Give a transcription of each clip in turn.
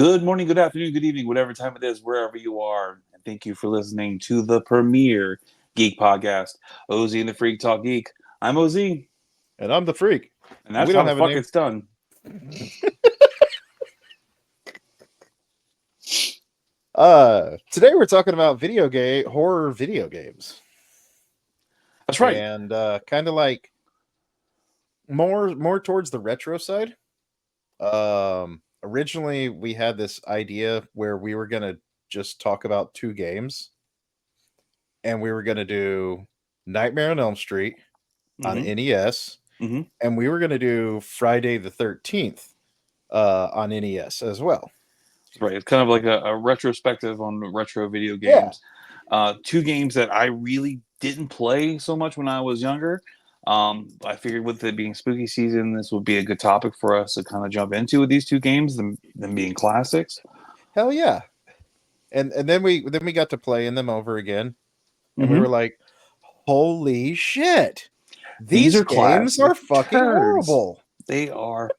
Good morning, good afternoon, good evening, whatever time it is, wherever you are. And thank you for listening to the premier geek podcast, OZ and the Freak Talk Geek. I'm OZ, and And I'm the freak. And that's we how don't the have a fuck name. it's done. Today we're talking about horror video games. That's right. And kind of like more towards the retro side. Originally we had this idea where we were gonna just talk about two games. And we were gonna do Nightmare on Elm Street on Mm-hmm. NES. Mm-hmm. And we were gonna do Friday the 13th on NES as well. That's right. It's kind of like a retrospective on retro video Yeah. games. Two games that I really didn't play so much when I was younger. I figured with it being spooky season, this would be a good topic for us to kind of jump into with these two games, them being classics. Hell yeah. And then we got to playing them over again, and we Mm-hmm. were like, "Holy shit! These These are games classic are fucking turds. horrible! They are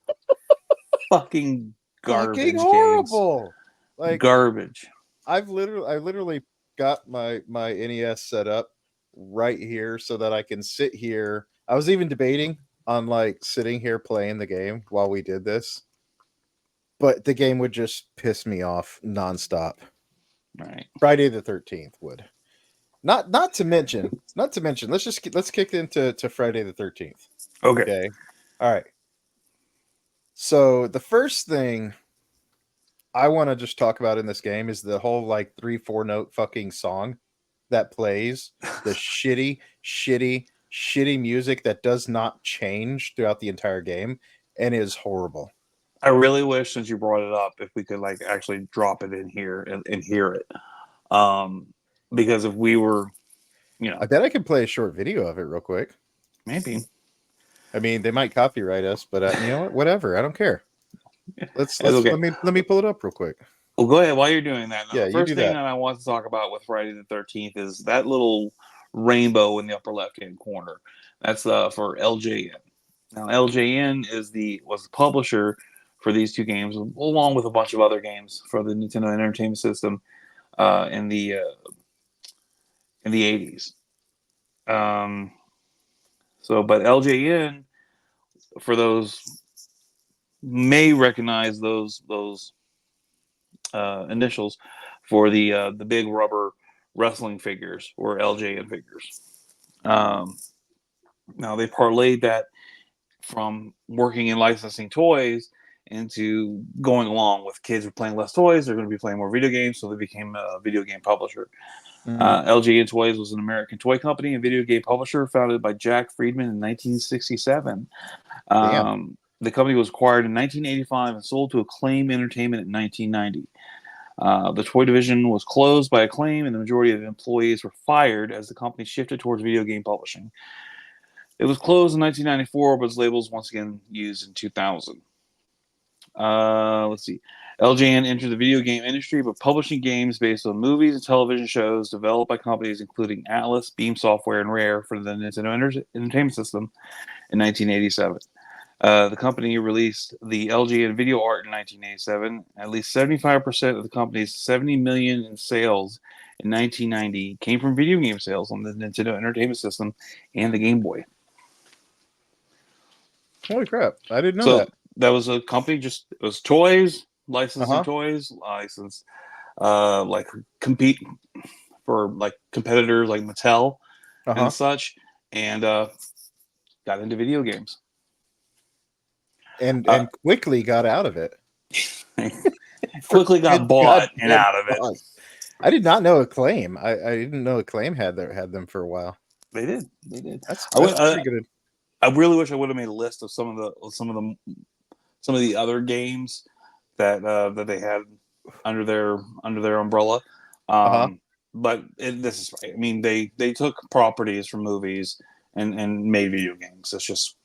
fucking Fucking garbage games. horrible!" Like Garbage. I literally got my NES set up right here so that I can sit here. I was even debating on like sitting here playing the game while we did this, but the game would just piss me off nonstop. Right. Friday the 13th would. Not to mention, let's kick into Friday the 13th. Okay. Okay. All right. So the first thing I want to just talk about in this game is the whole like 3-4 note fucking song that plays, the shitty music that does not change throughout the entire game and is horrible. I really wish, since you brought it up, if we could like actually drop it in here and hear it. Um, because if we were, you I know, bet I can play a short video of it real quick. maybe I mean, they might copyright us, but you know what? Whatever. I don't care. Let's it's let's okay. let me pull it up real quick. Well, go ahead while you're doing that. Now, Yeah, the you first do thing that. that I want to talk about with Friday the 13th is that little rainbow in the upper left hand corner. That's for LJN. Now, LJN was the publisher for these two games, along with a bunch of other games for the Nintendo Entertainment System uh, in the uh, in the 80s. Um, but LJN, for those may recognize those initials for the big rubber wrestling figures or LJN figures. Um, Now they parlayed that from working in licensing toys into going along with kids who are playing less toys. They're going to be playing more video games, so they became a video game publisher. Mhm. LJN Toys was an American toy company and video game publisher founded by Jack Friedman in 1967. Damn. The company was acquired in 1985 and sold to Acclaim Entertainment in 1990. The toy division was closed by Acclaim, and the majority of employees were fired as the company shifted towards video game publishing. It was closed in 1994, but its labels once again used in 2000. Let's see. LJN entered the video game industry by publishing games based on movies and television shows developed by companies including Atlas, Beam Software, and Rare for the Nintendo Entertainment System in 1987. The company released the LJN video art in 1987. At least 75% of the company's 70 million in sales in 1990 came from video game sales on the Nintendo Entertainment System and the Game Boy. Holy crap. I didn't know So that. that was a company, just it was toys, licensing Uh-huh. toys, licensed like compete for like competitors like Mattel and Uh-huh. such, and got into video games. And Uh, and quickly got out of it. For quickly got good bought and goddamn out of it. fuck. I did not know Acclaim. I didn't know Acclaim had them for a while. They did. They did. I That's went. pretty good. I really wish I would have made a list of some of the other games that they had under their umbrella. Uh-huh. But this is right. I mean, they took properties from movies and made video games. That's just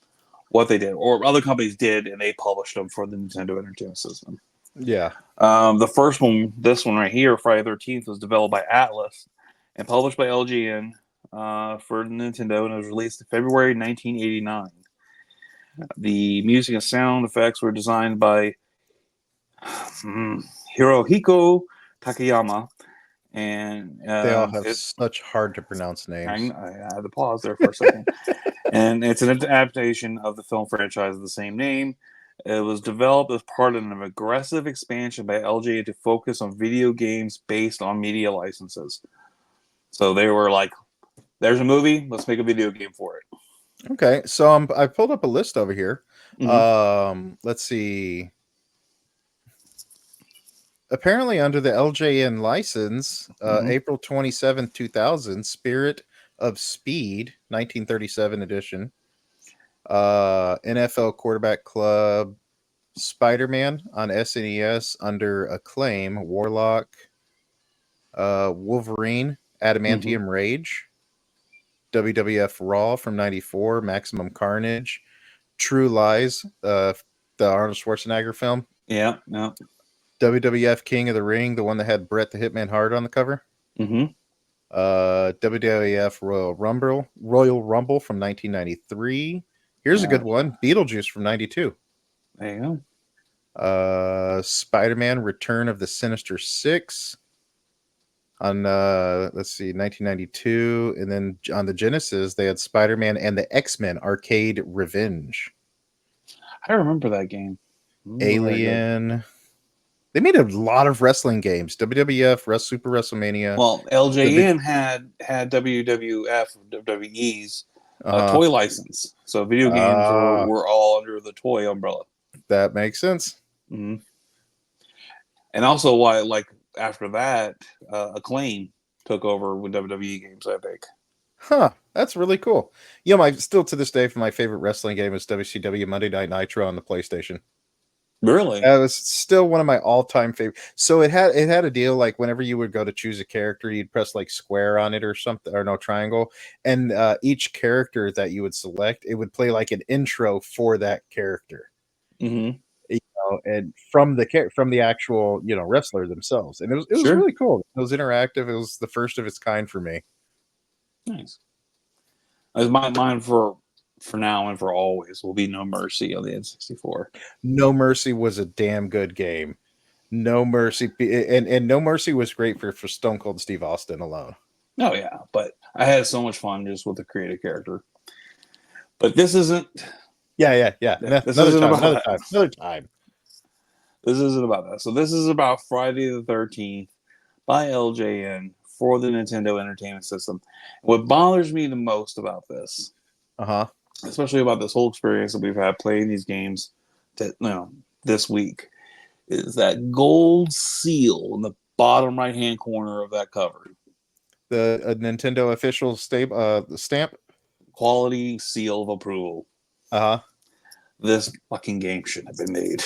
what they did, or other companies did, and they published them for the Nintendo Entertainment System. Yeah. The first one, this one right here, Friday the 13th, was developed by Atlas and published by LGN for Nintendo, and it was released in February 1989. The music and sound effects were designed by Hirohiko Takayama, and They all have such hard to pronounce names. I had to pause there for a second. And it's an adaptation of the film franchise of the same name. It was developed as part of an aggressive expansion by LGA to focus on video games based on media licenses. So they were like, "There's a movie, let's make a video game for it." Okay, so I pulled up a list over here. Mm-hmm. Let's see. Apparently, under the LJN license, Mm-hmm. April 27th, 2000, Spirit of Speed, 1937 edition, NFL Quarterback Club, Spider Man on SNES under Acclaim, Warlock, Wolverine, Mm-hmm. Adamantium Rage, WWF Raw from 94, Maximum Carnage, True Lies, the Arnold Schwarzenegger film, Yeah. Yeah. WWF King of the Ring, the one that had Bret the Hitman Hart on the cover. Mm-hmm. WWF Royal Rumble from 1993. Here's a Yeah. good one, Beetlejuice from 92. There you go. Spider-Man Return of the Sinister Six on let's see 1992, and then on the Genesis they had Spider-Man and the X-Men Arcade Revenge. I remember that game. Very good. Alien. They made a lot of wrestling games. WWF, Super WrestleMania. Well, The LJN had WWF WWE's uh-huh. toy license, so video games Ah, were all under the toy umbrella. that makes sense. Mm-hmm. And also, why like after that, Acclaim took over with WWE games. I think. Huh, that's really cool. You know, my still to this day, for my favorite wrestling game is WCW Monday Night Nitro on the PlayStation. Really? That was still one of my all-time favorite. So it had a deal like whenever you would go to choose a character, you'd press like square on it or something, or no triangle, and each character that you would select, it would play like an intro for that character, Mm-hmm. and from the actual wrestler themselves, and it was Sure. really cool. It was interactive. It was the first of its kind for me. Nice. As mine for now and for always will be No Mercy on the N64. No Mercy was a damn good game. No Mercy, and No Mercy was great for Stone Cold Steve Austin alone. Oh yeah, but I had so much fun just with the creative character. But this isn't. Yeah. This Another isn't time, about another that. time, another time. This isn't about that. So this is about Friday the 13th by LJN for the Nintendo Entertainment System. What bothers me the most about this, Uh huh. especially about this whole experience that we've had playing these games this week, is that gold seal in the bottom right hand corner of that cover. The Nintendo official stamp. Quality seal of approval. Uh This fucking game shouldn't have been made.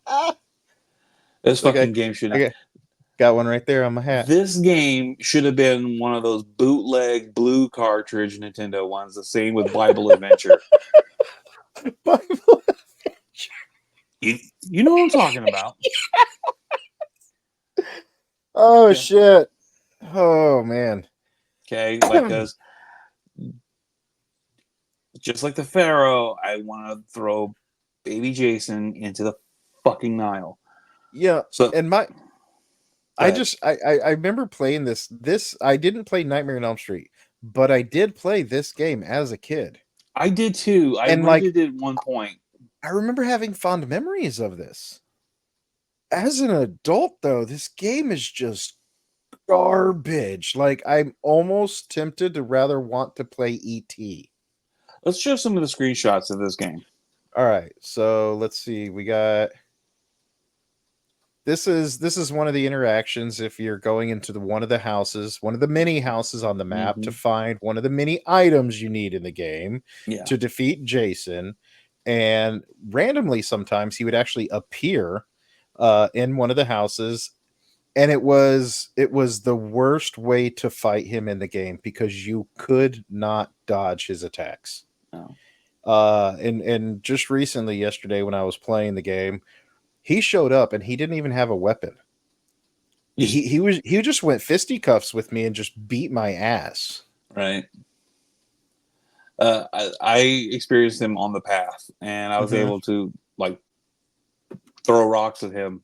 huh. This Look, fucking game should not. I got one right there on my hat. This game should have been one of those bootleg blue cartridge Nintendo ones, the same with Bible Adventure. You know what I'm talking about. Oh Okay. shit. Oh man. Okay, like because just like the Pharaoh, I want to throw baby Jason into the fucking Nile. Yeah, So and my go I ahead. just I remember playing this I didn't play Nightmare on Elm Street, but I did play this game as a kid. I did too. I And rented like it at one point. I remember having fond memories of this. As an adult though, this game is just garbage. Like I'm almost tempted to rather want to play ET. Let's show some of the screenshots of this game. All right. So let's see. We got this is one of the interactions if you're going into one of the houses, one of the many houses on the map to Mm-hmm. find one of the many items you need in the game Yeah. to defeat Jason. And randomly sometimes he would actually appear in one of the houses, and it was the worst way to fight him in the game because you could not dodge his attacks. No. And just recently yesterday when I was playing the game, he showed up and he didn't even have a weapon. You just, He just went fisticuffs with me and just beat my ass. right. I experienced him on the path, and I was Hmm. able to like throw rocks at him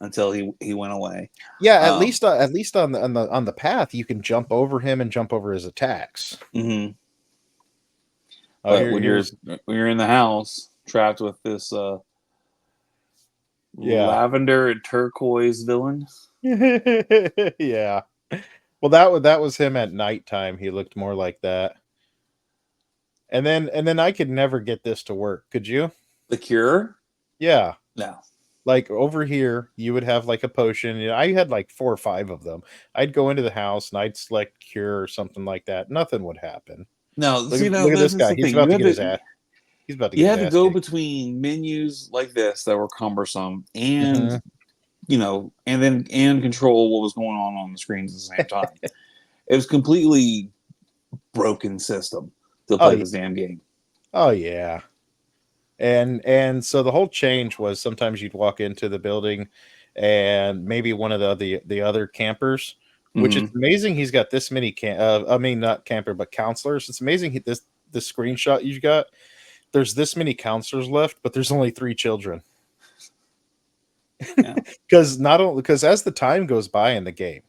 until he went away. Yeah, Um, at least on the path, you can jump over him and jump over his attacks. hmm Oh, But here's when you're in the house trapped with this yeah. lavender and turquoise villain, Yeah. Well, that was him at nighttime. He looked more like that. And then I could never get this to work. Could you? the cure. Yeah. No, Like over here, you would have like a potion. You know, I had like 4 or 5 of them. I'd go into the house and I'd select cure or something like that. Nothing would happen. no. See, now Look at this this is guy. the thing. He's about to You get his had to ass go kicked. between menus like this that were cumbersome, and Hmm. and control what was going on the screens at the same time. It was completely broken system to Oh play yeah. this damn game. Oh yeah. And so the whole change was sometimes you'd walk into the building and maybe one of the other campers, which it's Hmm amazing he's got this many I mean not camper but counselors. It's amazing this screenshot you got. There's this many counselors left, but there's only 3 children. Yeah, Because not only because as the time goes by in the game,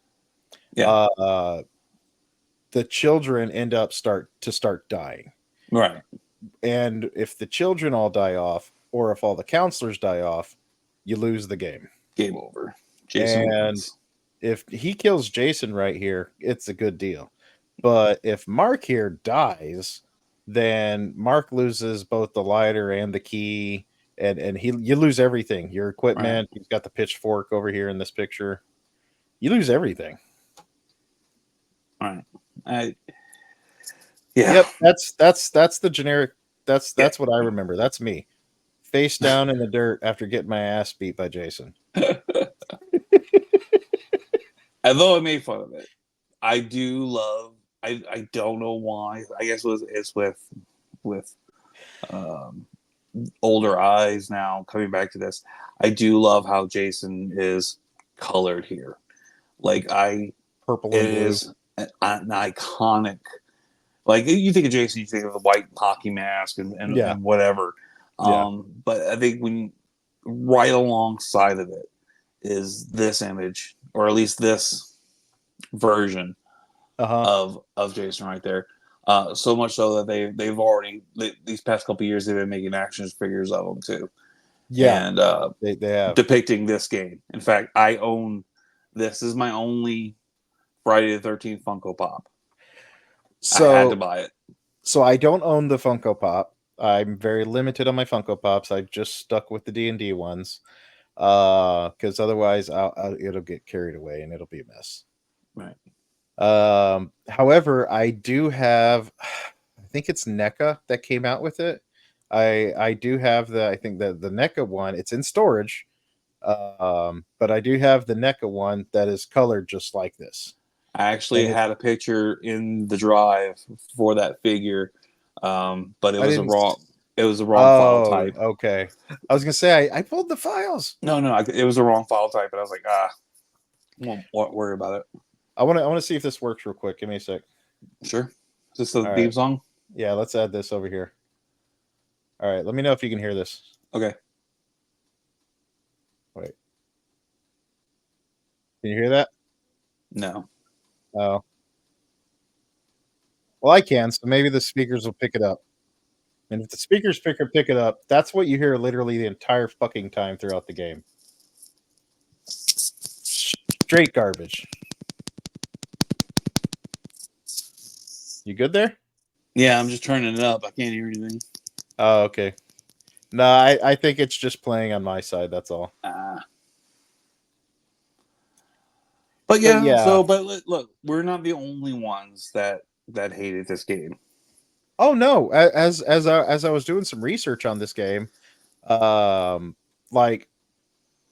yeah, uh the children start dying. right. And if the children all die off, or if all the counselors die off, you lose the game. Game over. Jason And wins. if he kills Jason right here, it's a good deal. But if Mark here dies, then Mark loses both the lighter and the key, and he you lose everything. Your Right, equipment, you've got the pitchfork over here in this picture. You lose everything. right. I yeah, Yep, that's the generic yeah. that's what I remember. That's me. Face down in the dirt after getting my ass beat by Jason. Although I made fun of it, I do love. I don't know why. I guess it's with um, older eyes now coming back to this. I do love how Jason is colored here. Like Purple it and blue. is an iconic. Like you think of Jason, you think of the white hockey mask Yeah. and whatever. Yeah. But I think when right alongside of it is this image, or at least this version Uh-huh. of Jason right there. So much so that they've already these past couple years they've been making action figures of them too, Yeah. and They have. depicting this game. In fact, I own this. This is my only Friday the 13th Funko Pop. I had to So buy it. so I don't own the Funko Pop. I'm very limited on my Funko Pops. I just stuck with the D&D ones. Because otherwise it'll get carried away and it'll be a mess. Right. However, I do have I think it's NECA that came out with it. I do have I think the NECA one. It's in storage. But I do have the NECA one that is colored just like this. I actually And it had a picture in the drive for that figure, but I didn't it was a wrong file oh, type. okay. I was gonna say I pulled the files. No, it was a wrong file type, and I was like, won't worry about it. I wanna see if this works real quick. Give me a sec. Sure. Is this the All theme right. song? Yeah, let's add this over here. All right, let me know if you can hear this. Okay. Wait, can you hear that? No. Oh, well, I can. So maybe the speakers will pick it up. And if the speakers pick it up, that's what you hear literally the entire fucking time throughout the game. Straight garbage. You good there? Yeah, I'm just turning it up. I can't hear anything. Oh, okay. No, I think it's just playing on my side. That's all. Uh, but But yeah, yeah. look, we're not the only ones that hated this game. Oh no. As I was doing some research on this game, like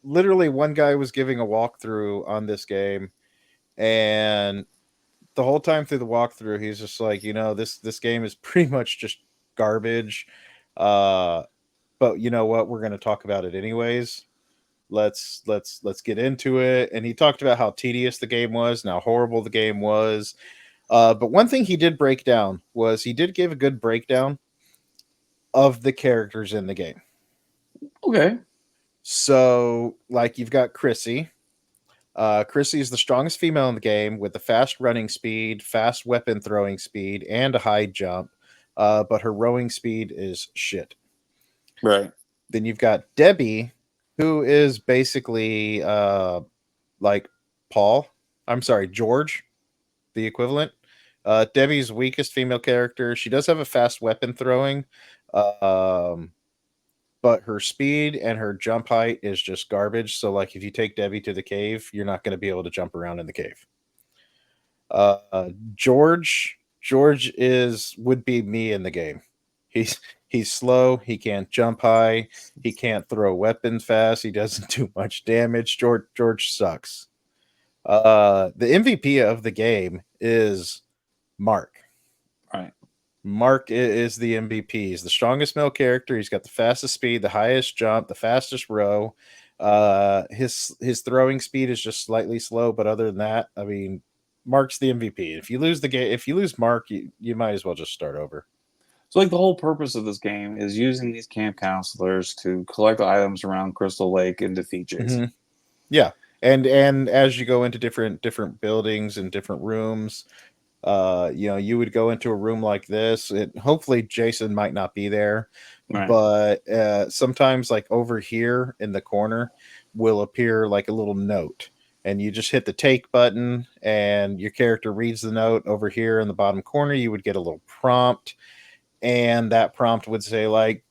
literally one guy was giving a walkthrough on this game, and the whole time through the walkthrough, he's just like, this game is pretty much just garbage. Uh, but you know what? We're going to talk about it anyways. Let's get into it. And he talked about how tedious the game was and how horrible the game was. But one thing he did break down was he did give a good breakdown of the characters in the game. Okay. So, like, you've got Chrissy. Chrissy is the strongest female in the game with the fast running speed, fast weapon throwing speed, and a high jump. But her rowing speed is shit. Right. Then you've got Debbie, who is basically like Paul. I'm sorry, George, the equivalent. Debbie's weakest female character. She does have a fast weapon throwing, um, but her speed and her jump height is just garbage. So, like, if you take Debbie to the cave, you're not going to be able to jump around in the cave. Uh, George is would be me in the game. He's he's slow. He can't jump high. He can't throw weapons fast. He doesn't do much damage. George sucks. The MVP of the game is Mark. Right. Mark is the MVP. He's the strongest male character. He's got the fastest speed, the highest jump, the fastest row. His throwing speed is just slightly slow, but other than that, I mean, Mark's the MVP. If you lose the game, if you lose Mark, you might as well just start over. So, like, the whole purpose of this game is using these camp counselors to collect items around Crystal Lake and defeat Mm-hmm. Jason. Yeah, and as you go into different buildings and different rooms, you would go into a room like this. Hopefully Jason might not be there, Right. but sometimes, like, over here in the corner will appear like a little note, and you just hit the take button and your character reads the note. Over here in the bottom corner you would get a little prompt, and that prompt would say, like,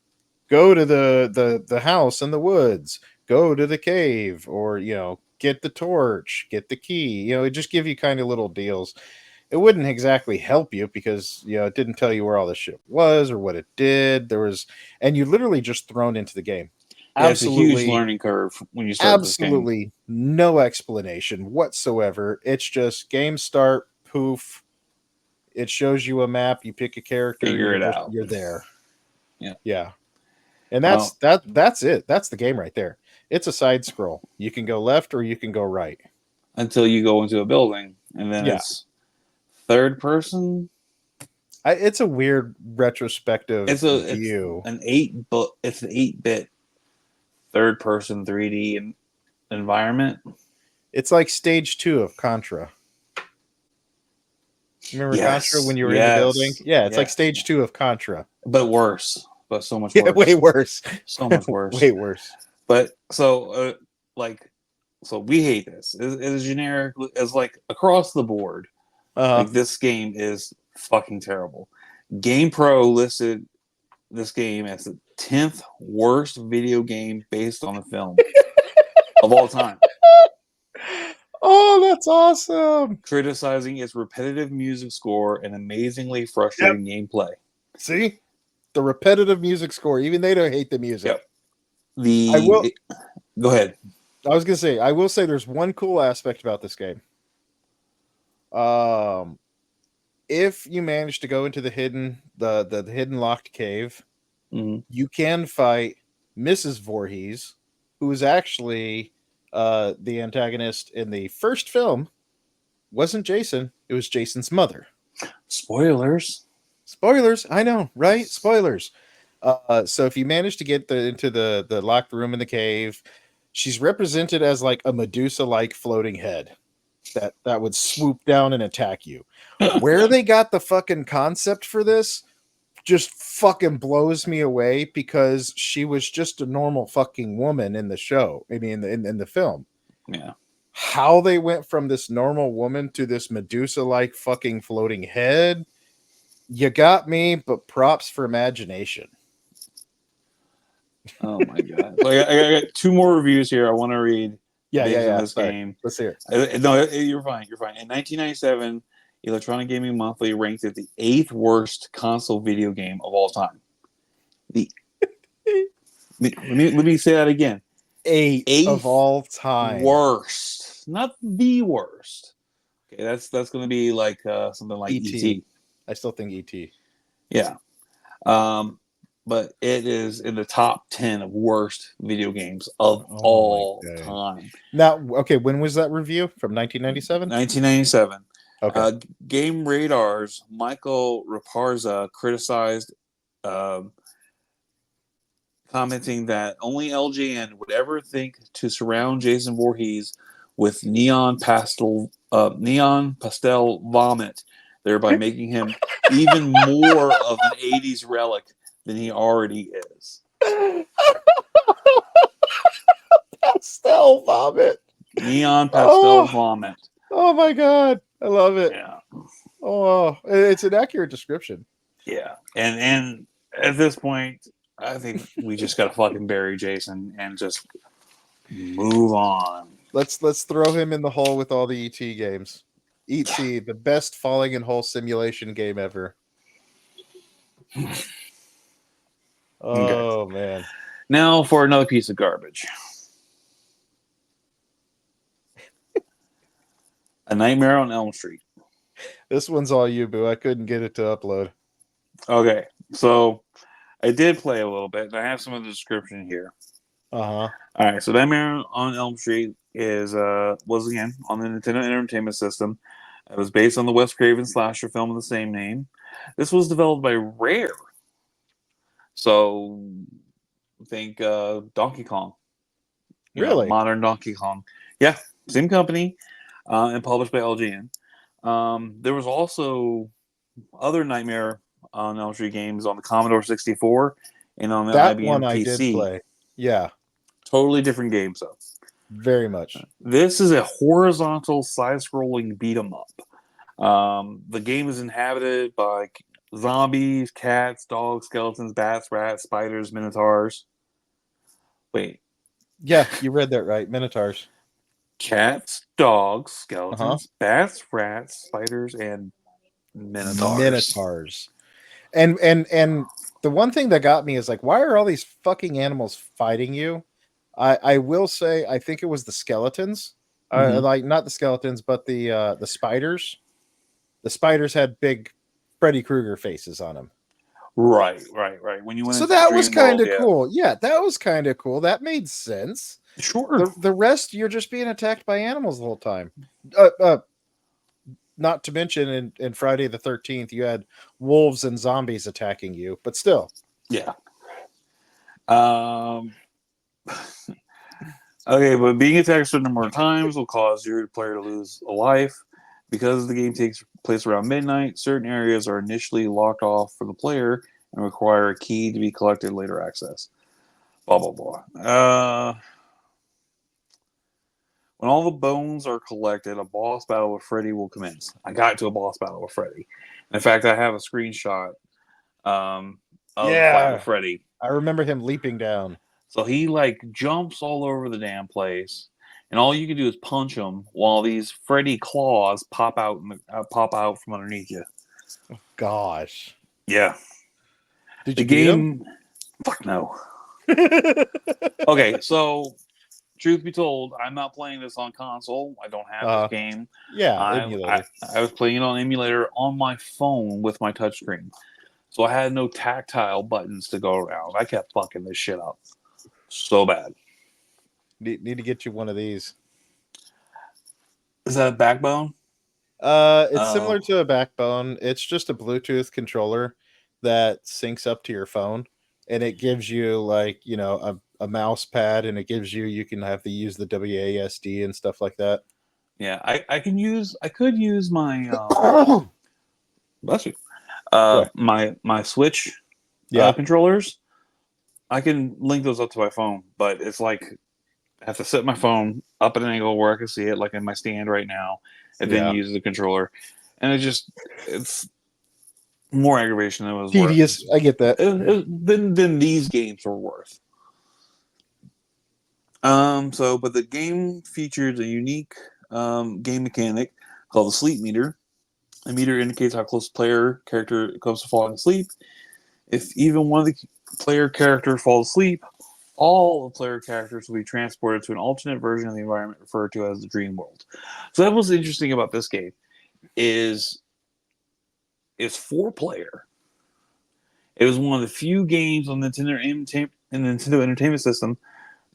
go to the house in the woods, go to the cave, or get the torch, get the key. It just give you kind of little deals. It wouldn't exactly help you because it didn't tell you where all this shit was or what it did. And you literally just thrown into the game. Yeah, it's a huge Absolutely, learning curve when you start this game. absolutely no explanation whatsoever. It's just game start, poof. It shows you a map. You pick a character. Figure it out. You're there. Yeah. Yeah, and Well, that's it. That's the game right there. It's a side scroll. You can go left or you can go right. until you go into a building, and then Yeah, it's third person. it's a weird retrospective It's view. it's an 8-bit third person 3D environment. It's like stage 2 of Contra. Remember Contra Yes, when you were in the building? yes, Yeah, it's like yes, stage 2 of Contra. but worse, but so much Yeah, way worse, worse. so much worse. Way worse. But like, so we hate this. It's generic. It's like across the board. Uh Like, this game is fucking terrible. GamePro listed this game as the 10th worst video game based on a film of all time, Oh, that's awesome. criticizing its repetitive music score and amazingly Yep. frustrating gameplay. See? The repetitive music score. Even they don't hate the music. Yep. Go ahead. I was gonna say, I will say there's one cool aspect about this game. Um if you manage to go into the hidden locked cave, Mm-hmm. you can fight Mrs. Voorhees, who is actually the antagonist in the first film. Wasn't Jason, it was Jason's mother. Spoilers. Spoilers, I know, right? Spoilers. So if you manage to get into the locked room in the cave, she's represented as like a Medusa-like floating head that would swoop down and attack you. Where they got the fucking concept for this just fucking blows me away, because she was just a normal fucking woman in the show. I mean, in the film. Yeah. How they went from this normal woman to this Medusa-like fucking floating head, you got me, but props for imagination. Oh my god. So I got two more reviews here I want to read based on this Sorry. game. Let's hear it. No, you're fine. You're fine. In 1997, Electronic Gaming Monthly ranked it the 8th worst console video game of all time. The let me say that again. Eighth of all time. Worst, not the worst. Okay, that's going to be like something like ET. I still think ET. Yeah. But it is in the top 10 of worst video games of all time. Now, okay, when was that review? From 1997? 1997. Okay. Game Radar's Michael Raparza criticized commenting that only LJN would ever think to surround Jason Voorhees with neon pastel vomit, thereby making him even more of an '80s relic than he already is. Pastel vomit. Neon pastel Oh, vomit. oh my god, I love it. Yeah, Oh, it's an accurate description. yeah, and at this point, I think we just gotta fucking bury Jason and just move on. Let's throw him in the hole with all the ET games. ET, the best falling in hole simulation game ever. Okay. Oh man. Now for another piece of garbage. A Nightmare on Elm Street. This one's all you, boo. I couldn't get it to upload. Okay, so I did play a little bit, and I have some of the description here. Uh-huh. All right, so Nightmare on Elm Street is was again on the Nintendo Entertainment System. It was based on the Wes Craven slasher film of the same name. This was developed by Rare. So think Donkey Kong, Really? modern Donkey Kong. Yeah, same company, and published by LGN. There was also other Nightmare on Elm Street games on the Commodore 64 and on the That one IBM I did PC. play. Yeah, Totally different games, though. very much. This is a horizontal side-scrolling beat 'em up. The game is inhabited by zombies, cats, dogs, skeletons, bats, rats, spiders, minotaurs. Wait, Yeah, you read that right. Minotaurs. cats, dogs, Uh-huh. skeletons, bats, rats, spiders, and minotaurs. Minotaurs. And the one thing that got me is like, why are all these fucking animals fighting you? I will say I think it was the skeletons. Mm-hmm. Like not the skeletons, but the spiders. The spiders had big Freddy Krueger faces on them. Right, right, right. When you went So into the that was dream kind world, of yeah. cool. Yeah, that was kind of cool. That made sense. Sure. The rest you're just being attacked by animals the whole time. Not to mention in Friday the 13th you had wolves and zombies attacking you, but still. Yeah. Um, okay, but being attacked a certain number of times will cause your player to lose a life. Because the game takes place around midnight, certain areas are initially locked off for the player and require a key to be collected later access. Blah, blah, blah. When all the bones are collected, a boss battle with Freddy will commence. I got to a boss battle with Freddy. In fact, I have a screenshot of the fight with Yeah. Freddy. I remember him leaping down. So he like jumps all over the damn place, and all you can do is punch him while these Freddy claws pop out from underneath you. Gosh. Yeah, Did the you beat him? game. Fuck no. Okay, so truth be told, I'm not playing this on console. I don't have this game. Yeah, I, I emulated. I was playing it on emulator on my phone with my touchscreen, so I had no tactile buttons to go around. I kept fucking this shit up so bad. Need to get you one of these. Is that a backbone? It's similar to a backbone. It's just a Bluetooth controller that syncs up to your phone, and it gives you like a mouse pad, and it gives you can have to use the WASD and stuff like that. Yeah, I could use my bless you. What? My Switch Yeah, controllers. I can link those up to my phone, but it's like I have to set my phone up at an angle where I can see it, like in my stand right now, and then yeah. use the controller. And it's more aggravation than it was worth. Tedious. I get that. Than these games were worth. But the game features a unique game mechanic called the sleep meter. The meter indicates how close the player character comes to falling asleep. If even one of the player characters falls asleep, all the player characters will be transported to an alternate version of the environment referred to as the dream world. So that was interesting about this game is it's 4 player. It was one of the few games on the Nintendo Entertainment System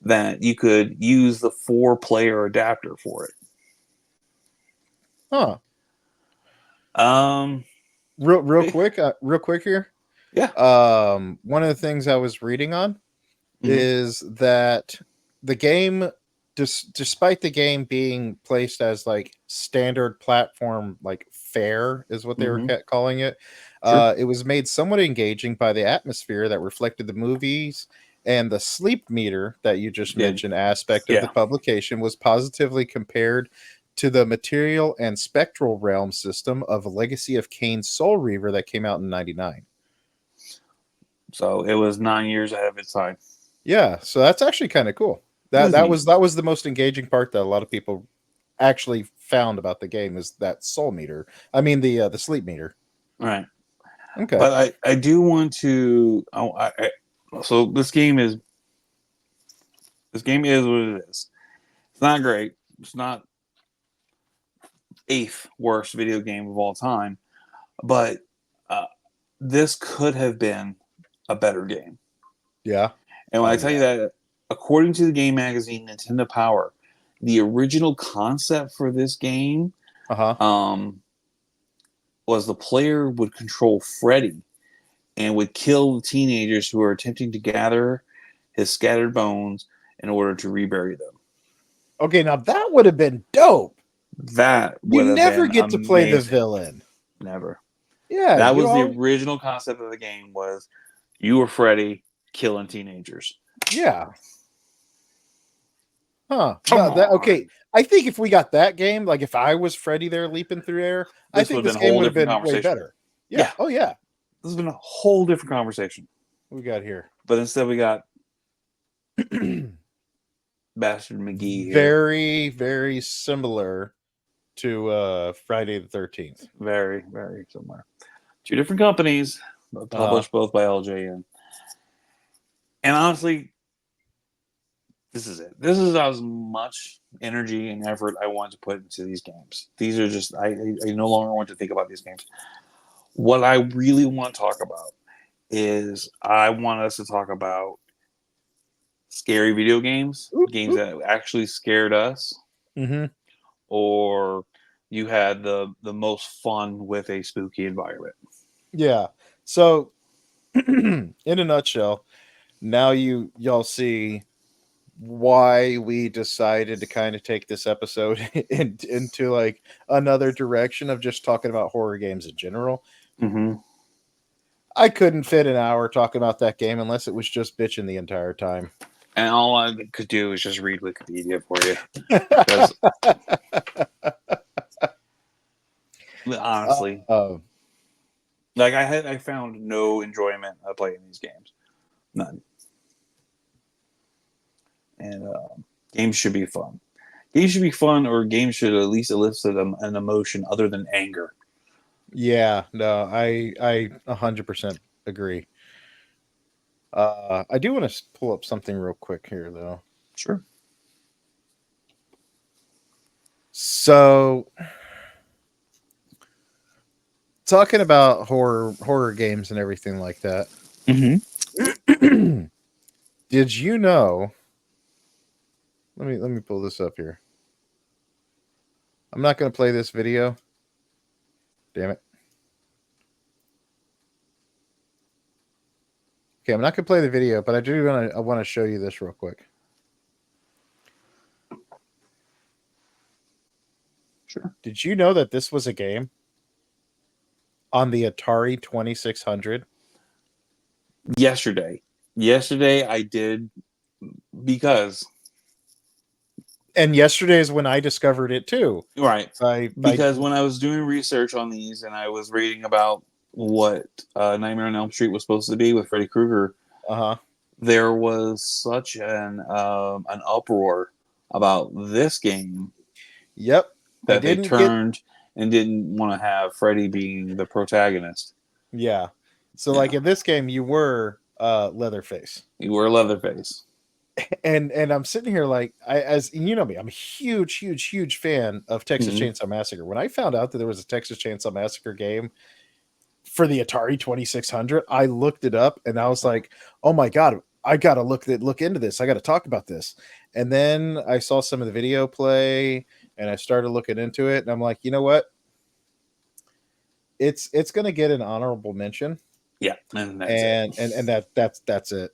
that you could use the 4 player adapter for it. Huh. Um, Real quick here. yeah. One of the things I was reading on Hmm. is that the game, despite the game being placed as like standard platform, like fare is what they were Hmm. calling it, Sure. it was made somewhat engaging by the atmosphere that reflected the movies, and the sleep meter that you just Did. mentioned aspect of the Yeah. publication was positively compared to the material and spectral realm system of Legacy of Kain Soul Reaver that came out in 99. So it was 9 years ahead of its time. Yeah, so that's actually kind of cool. It That was that neat. was that was the most engaging part that a lot of people actually found about the game, is that soul meter. I mean the sleep meter. Right. Okay. But I do want to. So this game is what it is. It's not great. It's not eighth worst video game of all time, but uh, this could have been a better game. Yeah. And when Oh I tell yeah. you that, according to the game magazine Nintendo Power, the original concept for this game Uh-huh. um, was the player would control Freddy and would kill the teenagers who are attempting to gather his scattered bones in order to rebury them. Okay, now that would have been dope. That You would have never been get to play the amazing. villain. Never. Yeah, That you was the all. original concept of the game was you were Freddy killing teenagers. Yeah. Huh. Come No, that okay. on. I think if we got that game, like if I was Freddy there leaping through air, I This would think have this been a game whole would have different been way conversation. better. Yeah. Yeah, Oh yeah. this has been a whole different conversation. What we got here? But instead we got Bastard McGee here. Very, very similar to Friday the 13th. Very, very similar. Two different companies, but Uh-huh. published both by LJN. And honestly, this is it. This is as much energy and effort I want to put into these games. These are just I no longer want to think about these games. What I really want to talk about is I want us to talk about scary video games, Oop, games oop. that actually scared us, Mm-hmm. or you had the most fun with a spooky environment. Yeah. So in a nutshell, now y'all see why we decided to kind of take this episode into like another direction of just talking about horror games in general. Mm-hmm. I couldn't fit an hour talking about that game unless it was just bitching the entire time. And all I could do is just read Wikipedia for you because honestly, uh, like I found no enjoyment of playing these games, none. And games should be fun. Games should be fun, or games should at least elicit an emotion other than anger. yeah, no, I 100% agree. I do want to pull up something real quick here though. Sure. So, talking about horror games and everything like that. Mm-hmm. Did you know? Let me pull this up here. I'm not going to play this video. Damn it. Okay, I'm not going to play the video, but I want to show you this real quick. Sure. Did you know that this was a game on the Atari 2600? Yesterday I did because And yesterday is when I discovered it too. right By because when I was doing research on these and I was reading about what Nightmare on Elm Street was supposed to be with Freddy Krueger, uh-huh. there was such an uproar about this game Yep. I that they didn't get turned and didn't want to have Freddy being the protagonist. yeah. So like Yeah, in this game you were Leatherface. you were Leatherface. And I'm sitting here like as you know me, I'm a huge fan of Texas Mm-hmm. Chainsaw Massacre. When I found out that there was a Texas Chainsaw Massacre game for the Atari 2600, I looked it up and I was like, "Oh my god, I got to look into this. I got to talk about this." And then I saw some of the video play and I started looking into it and I'm like, "You know what? It's going to get an honorable mention." Yeah, and that's it. And that's it.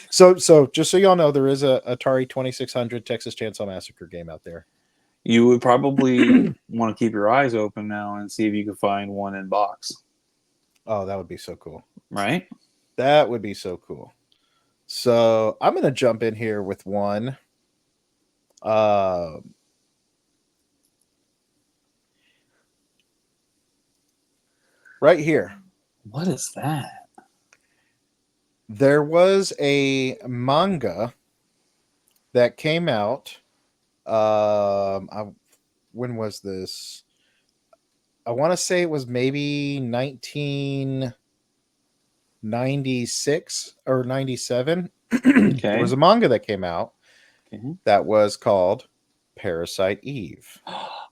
So just so y'all know, there is a Atari 2600 Texas Chainsaw Massacre game out there. You would probably want to keep your eyes open now and see if you can find one in box, Oh, that would be so cool. right? That would be so cool. So I'm gonna jump in here with one. Uh, right here, What is that? there was a manga that came out. When was this? I want to say it was maybe 1996 or 97. There was Okay. a manga that came out Okay. that was called Parasite Eve.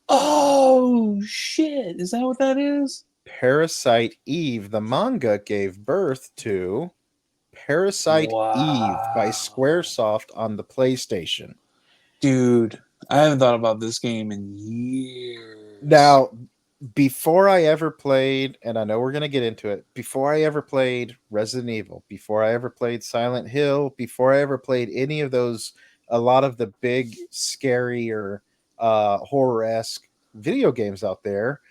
Oh shit! Is that what that is? Parasite Eve, the manga, gave birth to Parasite Eve by Wow, Squaresoft on the PlayStation. dude, I haven't thought about this game in years. Now, before I ever played, and I know we're going to get into it, before I ever played Resident Evil, before I ever played Silent Hill, before I ever played any of those, a lot of the big, scary or horror esque video games out there,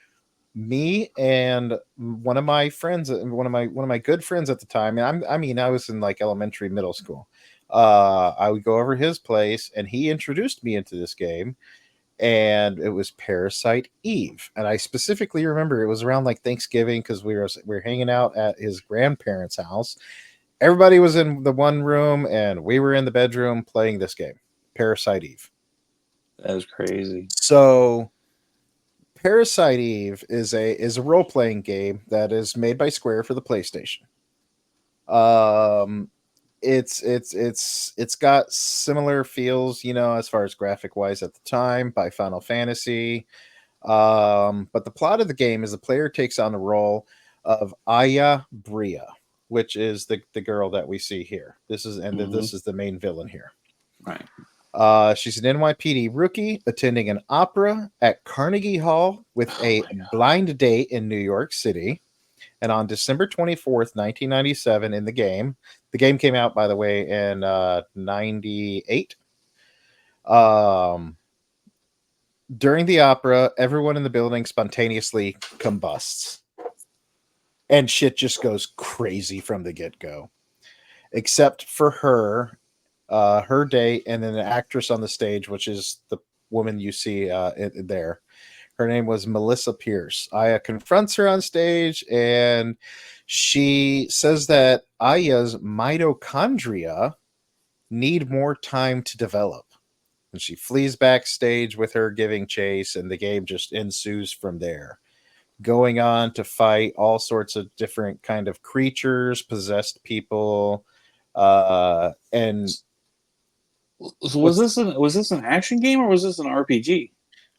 me and one of my friends, one of my good friends at the time, and I mean, I was in like elementary, middle school. I would go over his place, and he introduced me into this game, and it was Parasite Eve. And I specifically remember it was around like Thanksgiving because we were hanging out at his grandparents' house. Everybody was in the one room, and we were in the bedroom playing this game, Parasite Eve. That is crazy. So Parasite Eve is a role playing game that is made by Square for the PlayStation. Um, it's got similar feels, as far as graphic wise at the time by Final Fantasy. But the plot of the game is the player takes on the role of Aya Bria, which is the girl that we see here. Hmm. This is the main villain here. Right. She's an NYPD rookie attending an opera at Carnegie Hall with Oh a my blind date in New York City. And on December 24th, 1997, in the game came out, by the way, in 98. Um, During the opera, everyone in the building spontaneously combusts, and shit just goes crazy from the get go, except for her date, and then the actress on the stage, which is the woman you see there. Her name was Melissa Pierce. Aya confronts her on stage, and she says that Aya's mitochondria need more time to develop. And she flees backstage with her giving chase, and the game just ensues from there. Going on to fight all sorts of different kind of creatures, possessed people, and God. So what's was this an action game or was this an RPG?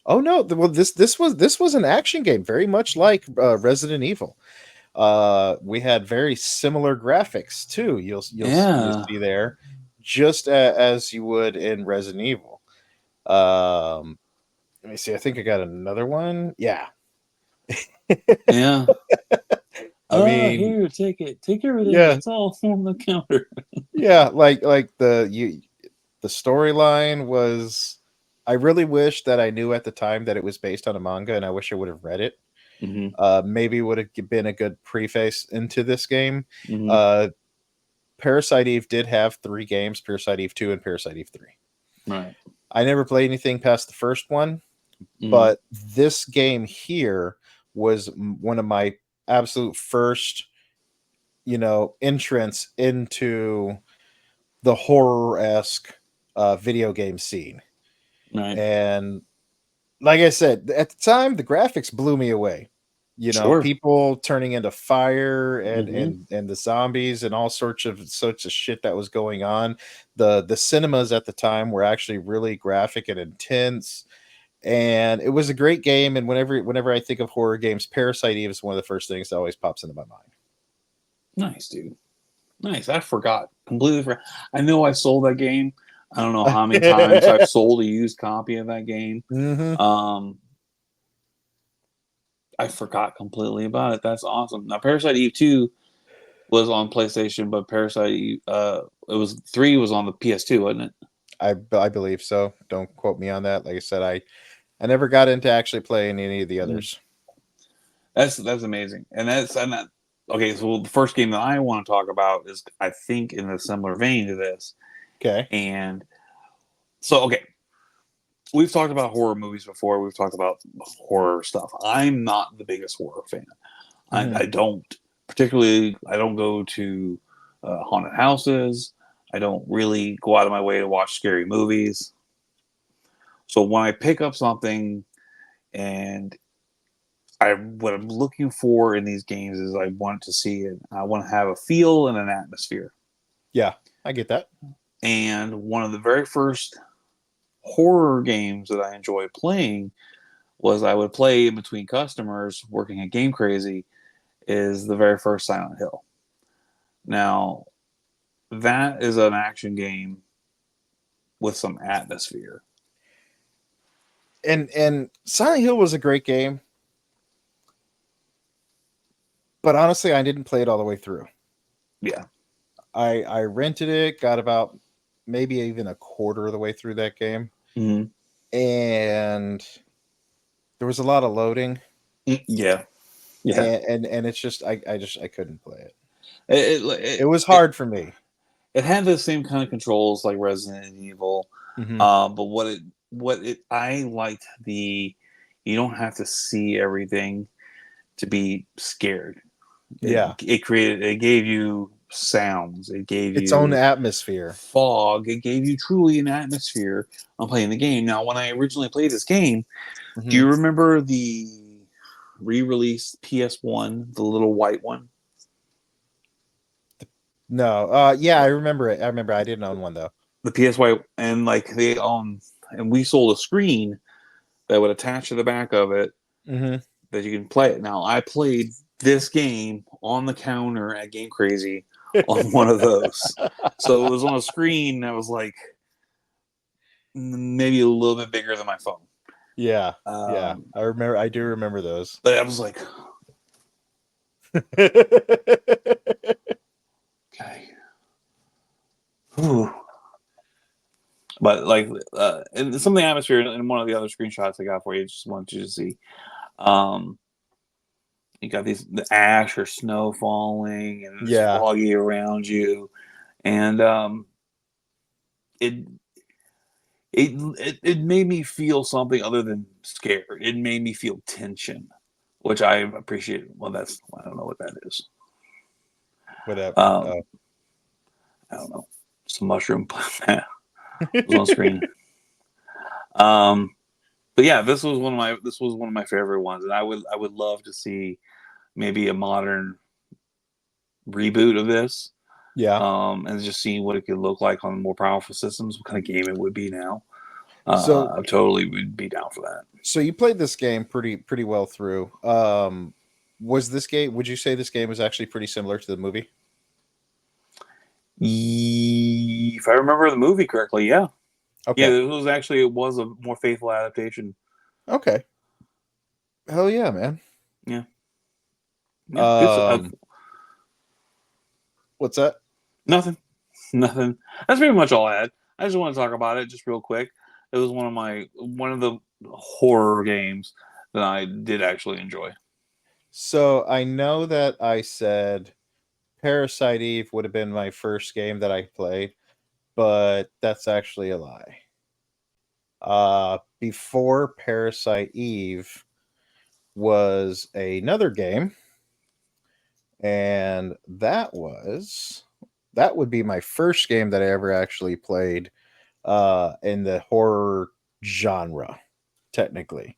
oh no, well this was an action game, very much like Resident Evil. We had very similar graphics too. You Yeah. see there, just as you would in Resident Evil. Um, Let me see. I think I got another one. Yeah. Yeah. I mean, Here, take it. Take everything. yeah, It's all on the counter. yeah. Like the storyline was. I really wish that I knew at the time that it was based on a manga, and I wish I would have read it. Hmm. Maybe would have been a good preface into this game. Hmm. Uh, Parasite Eve did have three games: Parasite Eve 2 and Parasite Eve 3. Right. I never played anything past the first one, Hmm. but this game here was one of my absolute first, entrance into the horror esque video game scene. Right. And like I said, at the time, the graphics blew me away. Sure. People turning into fire and Hmm. and the zombies and all sorts of shit that was going on. The cinemas at the time were actually really graphic and intense, and it was a great game. And whenever I think of horror games, Parasite Eve is one of the first things that always pops into my mind. Nice, dude. Nice. I forgot. Completely forgot. I know I sold that game. I don't know how many times I've sold a used copy of that game. Hmm. Um, I forgot completely about it. That's awesome. Now, Parasite Eve 2, was on PlayStation, but Parasite, it was 3 was on the PS2, wasn't it? I believe so. Don't quote me on that. Like I said, I never got into actually playing any of the Mm. others. That's amazing, and that. Okay, so the first game that I want to talk about is, I think, in a similar vein to this, Okay. and so okay, we've talked about horror movies before. We've talked about horror stuff. I'm not the biggest horror fan. Hmm. I don't particularly. I don't go to haunted houses. I don't really go out of my way to watch scary movies. So when I pick up something, and what I'm looking for in these games is, I want to see it. I want to have a feel and an atmosphere. Yeah, I get that. And one of the very first horror games that I enjoyed playing was, I would play in between customers working at Game Crazy, is the very first Silent Hill. Now, that is an action game with some atmosphere. And Silent Hill was a great game, but honestly, I didn't play it all the way through. Yeah. I rented it, got about maybe even a quarter of the way through that game, Mm-hmm. and there was a lot of loading, Yeah. Yeah. and it's just I couldn't play it. It, It was it, hard for me. it had the same kind of controls like Resident Evil, Hmm. but I liked, you don't have to see everything to be scared. Yeah, It gave you sounds, it gave its own you atmosphere. fog, it gave you truly an atmosphere on playing the game. Now, when I originally played this game, do Hmm. you remember the re-released PS1, the little white one? No, yeah, I remember it. I remember I didn't own one though. The PSY, and like and we sold a screen that would attach to the back of it, Hmm. that you can play it. Now, I played this game on the counter at Game Crazy on one of those. So it was on a screen that was like maybe a little bit bigger than my phone. Yeah, yeah, Um, I remember. I do remember those. but I was like, okay. Whew. But like, and some of the atmosphere in one of the other screenshots I got for you, just wanted you to see. Um, you got the ash or snow falling, and it's Yeah. foggy around you, and it it made me feel something other than scared. It made me feel tension, which I appreciate. Well, I don't know what that is. Whatever. Um, I don't know. Some mushroom was on screen. Um, but yeah, this was one of my favorite ones, and I would love to see maybe a modern reboot of this, Yeah. and just seeing what it could look like on more powerful systems, what kind of game it would be now. So I totally would be down for that. so you played this game pretty well through. Was this game? Would you say this game was actually pretty similar to the movie? If I remember the movie correctly, yeah, yeah, Okay. it was a more faithful adaptation. Okay. Hell yeah, man. Yeah, yeah, good. Um, what's that? Nothing, nothing. That's pretty much all I had. I just want to talk about it just real quick. It was one of the horror games that I did actually enjoy. So I know that I said Parasite Eve would have been my first game that I played, but that's actually a lie. Before Parasite Eve was another game, and that would be my first game that I ever actually played in the horror genre, technically.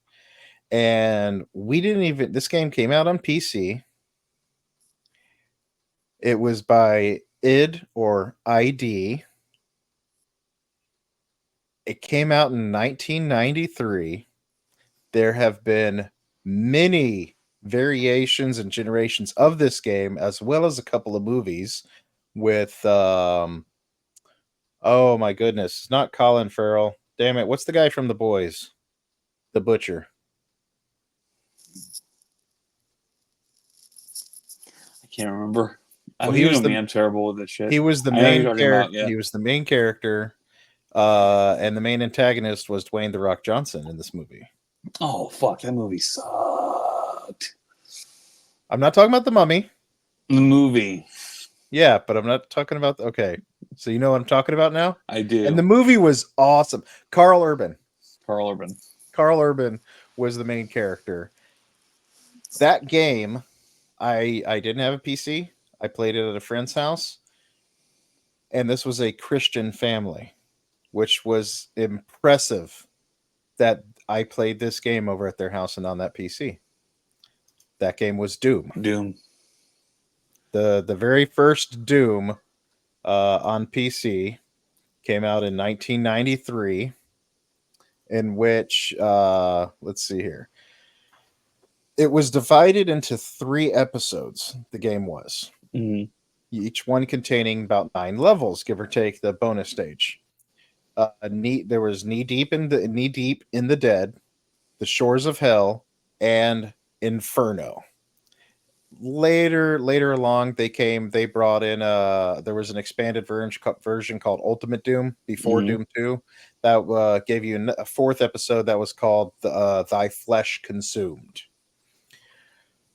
And we didn't even this game came out on PC. It was by id or ID. It came out in 1993. There have been many variations and generations of this game, as well as a couple of movies with oh my goodness, it's not Colin Farrell. Damn it, what's the guy from The Boys? The Butcher. I can't remember. I Well, mean, you know me, I'm terrible with this shit. he was the I know you're main talking about, character. yeah. He was the main character, and the main antagonist was Dwayne the Rock Johnson in this movie. Oh fuck, that movie sucked. I'm not talking about the Mummy. The movie, Yeah, but I'm not talking about. Okay, so you know what I'm talking about now. I And the do. movie was awesome. Carl Urban. Carl Urban. Carl Urban was the main character. That game, I didn't have a PC. I played it at a friend's house, and this was a Christian family, which was impressive that I played this game over at their house and on that PC. That game was Doom. Doom. The very first Doom on PC came out in 1993, in which let's see here. It was divided into 3 episodes. The game was Mm-hmm. each one containing about 9 levels, give or take the bonus stage. There was knee deep in the dead, the shores of hell, and Inferno. Later along, they brought in there was an expanded version called Ultimate Doom before Mm-hmm. Doom 2 that gave you a 4th episode that was called Thy Flesh Consumed.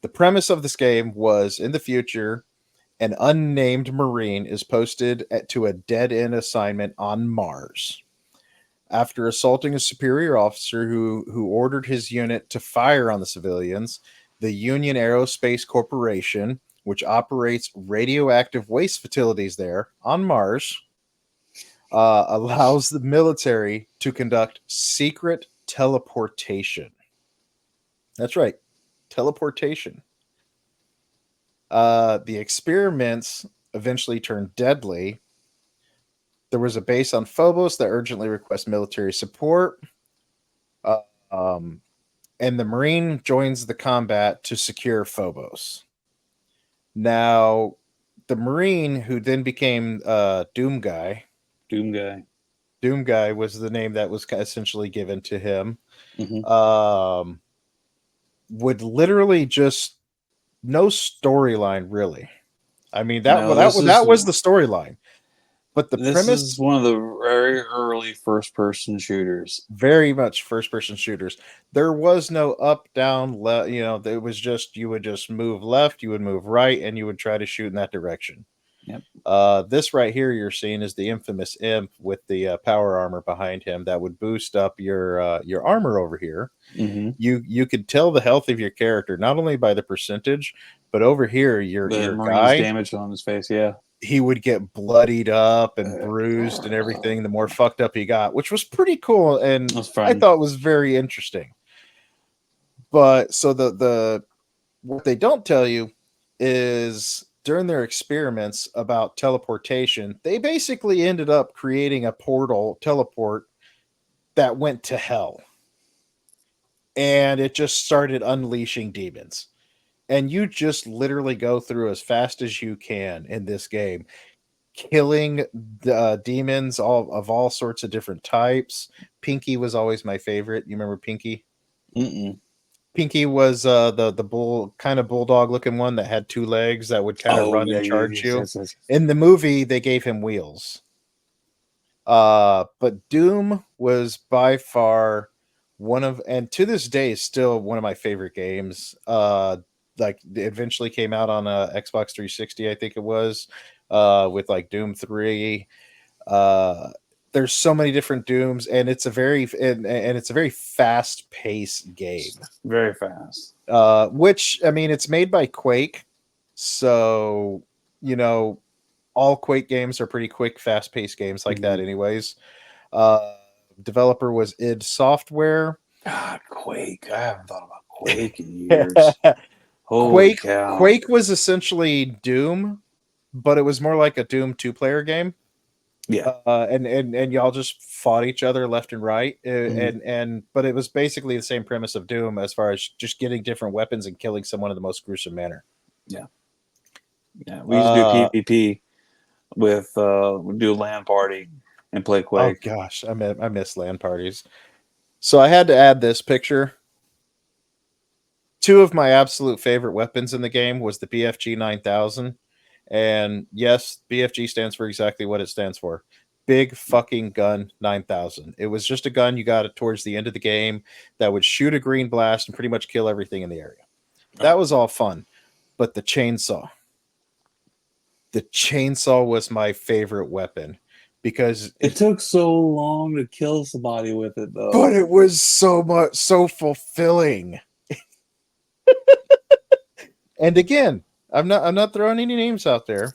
The premise of this game was, in the future, an unnamed Marine is posted to a dead end assignment on Mars. After assaulting a superior officer who ordered his unit to fire on the civilians, the Union Aerospace Corporation, which operates radioactive waste facilities there on Mars, allows the military to conduct secret teleportation. That's right, teleportation. The experiments eventually turned deadly. There was a base on Phobos that urgently requests military support. Uh, um, and the Marine joins the combat to secure Phobos. Now, the Marine who then became Doom guy. Doom Guy was the name that was essentially given to him, Mm-hmm. um, would literally just no storyline really. I mean No, that was the storyline, but the this is premise one of the very early first person shooters. very much first person shooters. There was no up down left, it was just you would just move left, you would move right, and you would try to shoot in that direction. Yep. This right here you're seeing is the infamous imp with the power armor behind him that would boost up your armor over here. Mm-hmm. You could tell the health of your character not only by the percentage, but over here The your Marine's guy, damage on his face. Yeah. he would get bloodied up and Uh, bruised and everything the more fucked up he got, which was pretty cool and That's I fun. thought was very interesting. But so the what they don't tell you is during their experiments about teleportation, they basically ended up creating a portal teleport that went to hell. And it just started unleashing demons. And you just literally go through as fast as you can in this game, killing demons all sorts of different types. Pinky was always my favorite. You remember Pinky? Mm-mm. Pinky was the bull kind of bulldog looking one that had 2 legs that would kind of Oh run yeah, and yeah, charge yes, you. yes, yes. In the movie, they gave him wheels. But Doom was by far one of, and to this day, is still one of my favorite games. Like it eventually came out on Xbox 360, I think it was, with like Doom 3. Uh, there's so many different Dooms, and it's a very fast paced game. Very fast. Which I mean, it's made by Quake, so you know all Quake games are pretty quick, fast paced games like that, Mm-hmm. anyways. Uh, Developer was id Software. God, Quake. I haven't thought about Quake in years. Holy Quake cow. Quake was essentially Doom, but it was more like a Doom 2 player game. Yeah. And y'all just fought each other left and right, Mm-hmm. and but it was basically the same premise of Doom as far as just getting different weapons and killing someone in the most gruesome manner. Yeah. Yeah. We used to do Uh PvP with we do a LAN party and play oh Quake. gosh, I miss LAN parties. So I had to add this picture. Two of my absolute favorite weapons in the game was the BFG 9000 And yes, BFG stands for exactly what it stands for. Big fucking gun 9000. It was just a gun you got it towards the end of the game that would shoot a green blast and pretty much kill everything in the area. Right. That was all fun. But the chainsaw was my favorite weapon because It took so long to kill somebody with it, but though. it was so fulfilling. And again, I'm not throwing any names out there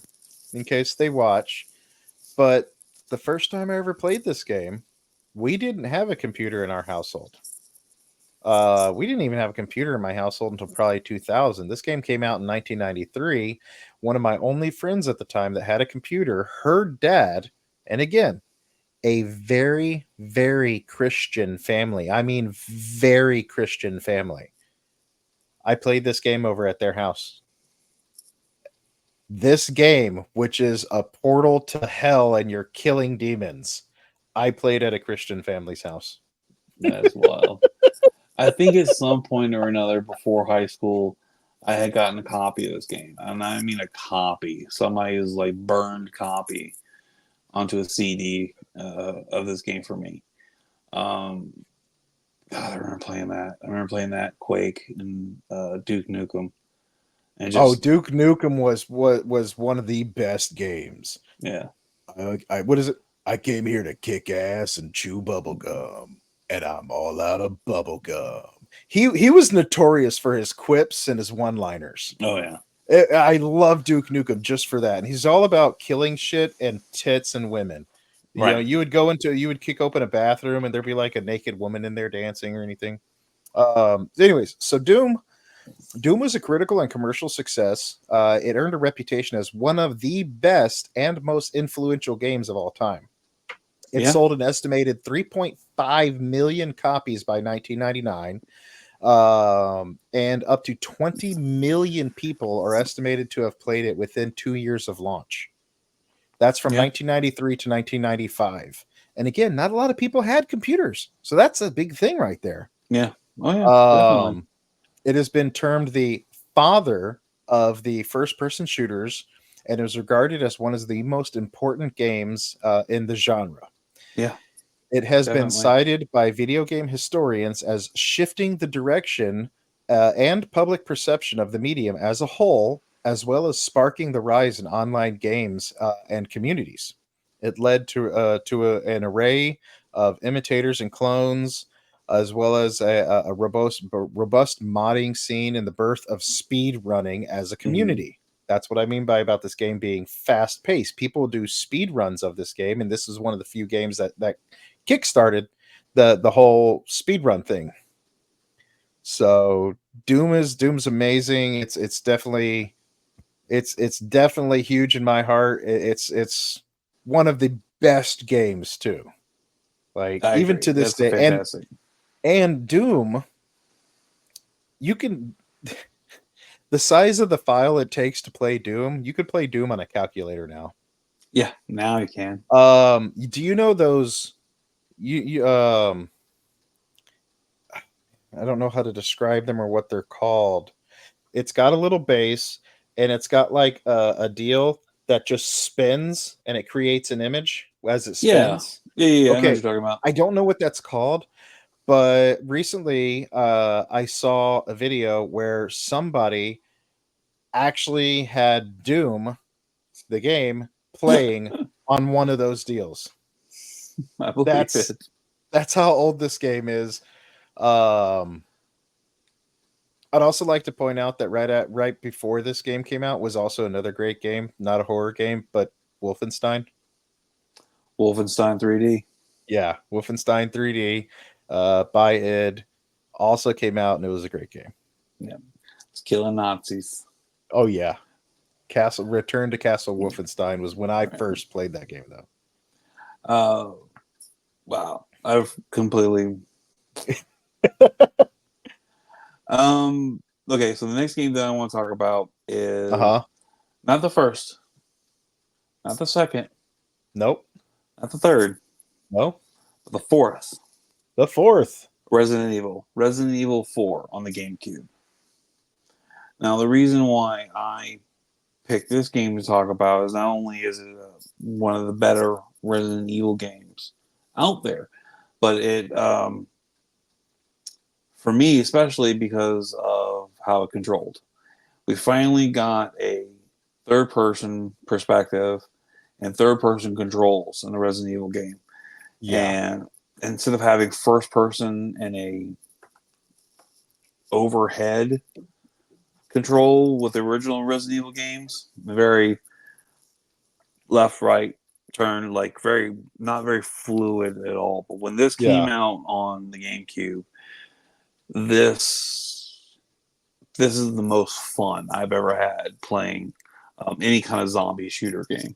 in case they watch, but the first time I ever played this game, we didn't have a computer in our household. We didn't even have a computer in my household until probably 2000. This game came out in 1993. One of my only friends at the time that had a computer, her dad, and again, a very, very Christian family. I mean, very Christian family. I played this game over at their house. This game, which is a portal to hell and you're killing demons, I played at a Christian family's house. That's wild. I think at some point or another before high school, I had gotten a copy of this game, and I mean a copy, somebody's like burned copy onto a CD of this game for me. Um, God, I remember playing that. I remember playing that Quake and Duke Nukem, and Oh, just Duke Nukem was one of the best games. yeah, What is it? I came here to kick ass and chew bubble gum, and I'm all out of bubble gum. He was notorious for his quips and his one-liners. oh yeah, I love Duke Nukem just for that. And he's all about killing shit and tits and women. You know, right, you would kick open a bathroom and there'd be like a naked woman in there dancing or anything. Anyways, so Doom was a critical and commercial success. It earned a reputation as one of the best and most influential games of all time. It yeah, sold an estimated 3.5 million copies by 1999, and up to 20 million people are estimated to have played it within 2 years of launch. That's from yeah, 1993 to 1995. And again, not a lot of people had computers. So that's a big thing right there. yeah, oh yeah, definitely, Um, it has been termed the father of the first person shooters and is regarded as one of the most important games in the genre. yeah, It has been definitely, cited by video game historians as shifting the direction and public perception of the medium as a whole, as well as sparking the rise in online games and communities. It led to an array of imitators and clones, as well as a robust modding scene and the birth of speed running as a mm-hmm. community. That's what I mean by about this game being fast paced. People do speed runs of this game, and this is one of the few games that kickstarted the whole speedrun thing. So Doom's amazing. It's definitely huge in my heart. It's one of the best games too. Like I even agree. to this That's a day, fantastic. and Doom, you can the size of the file it takes to play Doom, you could play Doom on a calculator now. Yeah, now you can. Do you know those you I don't know how to describe them or what they're called. It's got a little base and it's got like a deal that just spins and it creates an image as it Yeah, spins. I know what Okay, you're talking about. I don't know what that's called, but recently I saw a video where somebody actually had Doom, the game, playing on one of those deals. I believe That's it. that's how old this game is. Um, I'd also like to point out that right before this game came out was also another great game, not a horror game, but Wolfenstein. Wolfenstein 3D. Yeah, Wolfenstein 3D by id also came out and it was a great game. Yeah, it's killing Nazis. Oh yeah, Castle Return to Castle Wolfenstein was when I Right. first played that game though. Uh, wow, I've completely. Okay, so the next game that I want to talk about Uh is huh. not the first, not the second, Nope. not the third, No. but the fourth. The fourth. Resident Evil 4 on the GameCube. Now, the reason why I picked this game to talk about is not only is it one of the better Resident Evil games out there, but for me especially because of how it controlled. We finally got a third person perspective and third person controls in the Resident Evil game. Yeah. And instead of having first person and a overhead control with the original Resident Evil games, very left, right, turn, like very not very fluid at all. But when this came Yeah. out on the GameCube, this this is the most fun I've ever had playing any kind of zombie shooter game.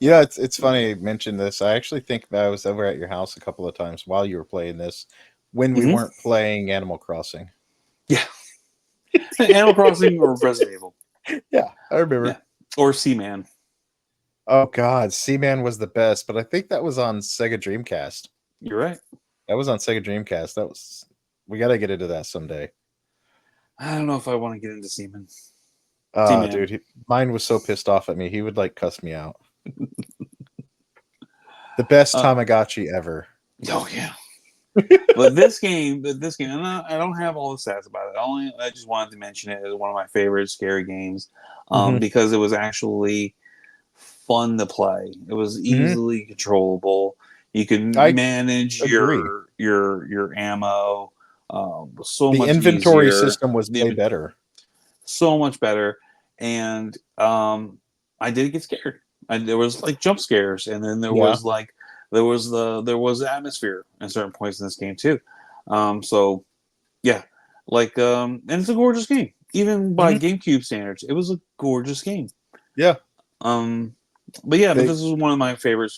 Yeah, it's funny you mentioned this. I actually think I was over at your house a couple of times while you were playing this when we Mm-hmm. weren't playing Animal Crossing. Yeah, Animal Crossing or Resident Evil. Yeah, I Yeah, remember. or Seaman. Oh God, Seaman was the best, but I think that was on Sega Dreamcast. You're right. That was on Sega Dreamcast. That was we got to get into that someday. I don't know if I want to get into Seaman. Dude, Seaman. mine was so pissed off at me. He would like cuss me out. The best Uh, Tamagotchi ever. oh yeah. But this game, I don't have all the stats about it. I just wanted to mention it as one of my favorite scary games, Hmm. because it was actually fun to play. It was Hmm. easily controllable. You could I manage agree. your ammo so The much inventory easier. system was way better. So much better, and I did get scared. There was like jump scares, and then Yeah. there was atmosphere at certain points in this game too. So yeah, and it's a gorgeous game, even by Hmm. GameCube standards. It was a gorgeous game. Yeah. Um, but They this is one of my favorite